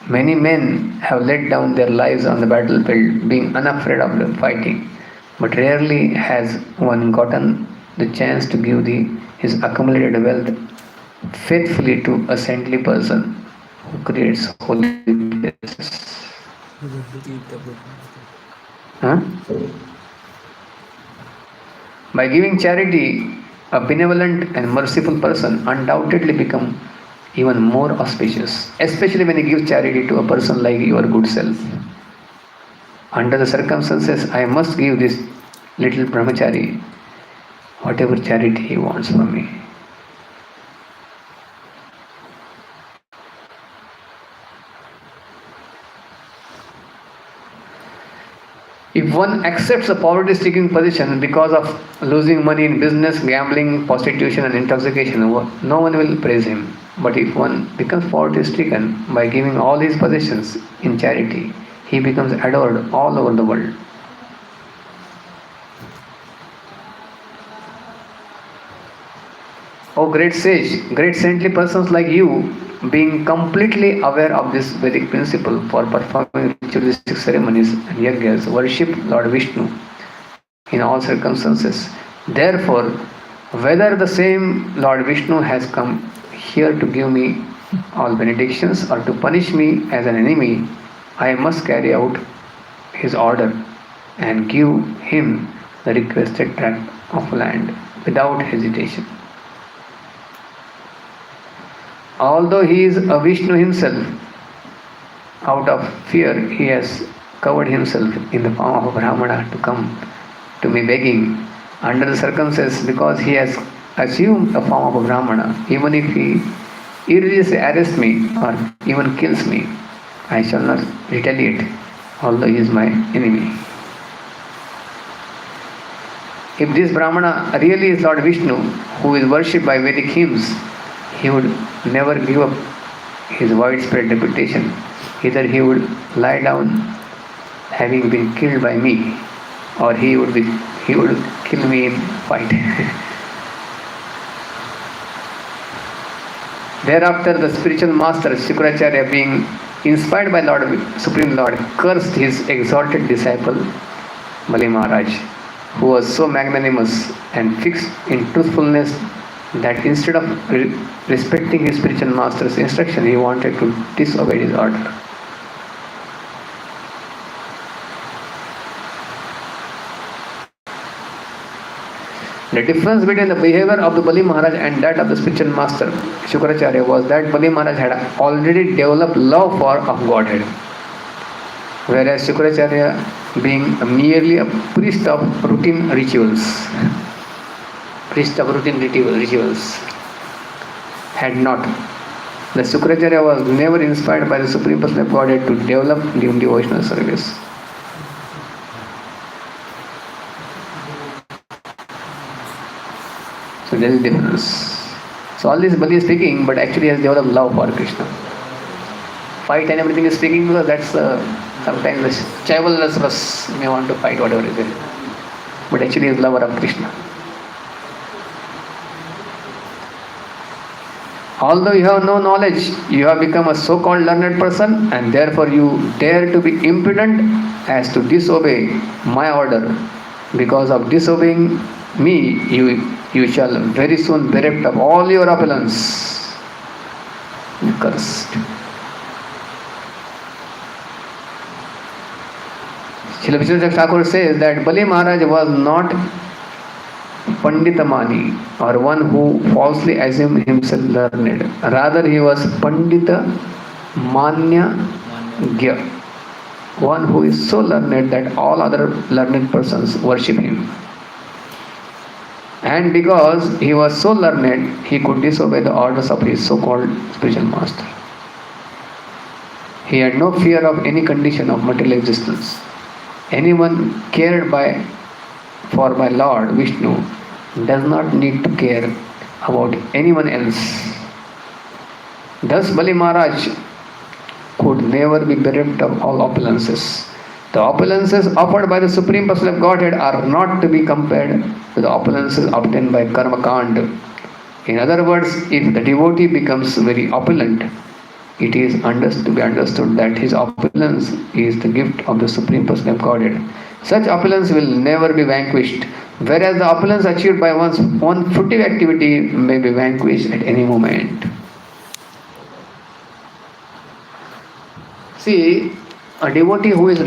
many men have laid down their lives on the battlefield, being unafraid of the fighting. But rarely has one gotten the chance to give his accumulated wealth faithfully to a saintly person who creates holy places. By giving charity, a benevolent and merciful person undoubtedly becomes even more auspicious, especially when you give charity to a person like your good self. Under the circumstances, I must give this little brahmachari whatever charity he wants from me. If one accepts a poverty-stricken position because of losing money in business, gambling, prostitution and intoxication, no one will praise him. But if one becomes poverty-stricken by giving all his possessions in charity, he becomes adored all over the world. O great sage, great saintly persons like you, being completely aware of this Vedic principle for performing ritualistic ceremonies and yajnas, worship Lord Vishnu in all circumstances. Therefore, whether the same Lord Vishnu has come here to give me all benedictions or to punish me as an enemy, I must carry out his order and give him the requested tract of land without hesitation. Although he is a Vishnu himself, out of fear he has covered himself in the form of a Brahmana to come to me begging. Under the circumstances, because he has assumed a form of a Brahmana, even if he irreligiously arrests me or even kills me, I shall not retaliate, although he is my enemy. If this Brahmana really is Lord Vishnu, who is worshipped by Vedic hymns, he would never give up his widespread reputation. Either he would lie down having been killed by me, or he would kill me in fight. Thereafter, the spiritual master Shukracharya, being inspired by Supreme Lord, cursed his exalted disciple Bali Maharaj, who was so magnanimous and fixed in truthfulness that instead of respecting his spiritual master's instruction, he wanted to disobey his order. The difference between the behavior of the Bali Maharaj and that of the spiritual master Shukracharya was that Bali Maharaj had already developed love for of Godhead, whereas Shukracharya, being merely a priest of routine rituals, had not. The Shukracharya was never inspired by the Supreme Person of Godhead to develop devotional service. So there is a difference. So all this Bali is speaking, but actually has developed love for Krishna. Fight and everything is speaking because that's sometimes the chivalrous may want to fight whatever is there. But actually is lover of Krishna. Although you have no knowledge, you have become a so-called learned person, and therefore you dare to be impudent as to disobey my order. Because of disobeying me, you shall very soon bereft of all your opulence. Cursed. Srila Vishnu Thakur says that Bali Maharaj was not Panditamani, or one who falsely assumed himself learned. Rather, he was Pandita Manya Gya, one who is so learned that all other learned persons worship him. And because he was so learned, he could disobey the orders of his so-called spiritual master. He had no fear of any condition of material existence. Anyone cared for my Lord Vishnu does not need to care about anyone else. Thus Bali Maharaj could never be bereft of all opulences. The opulences offered by the Supreme Person of Godhead are not to be compared to the opulences obtained by Karma Kanda. In other words, if the devotee becomes very opulent, it is to be understood that his opulence is the gift of the Supreme Person of Godhead. Such opulence will never be vanquished, whereas the opulence achieved by one's own fruitive activity may be vanquished at any moment. See, a devotee who is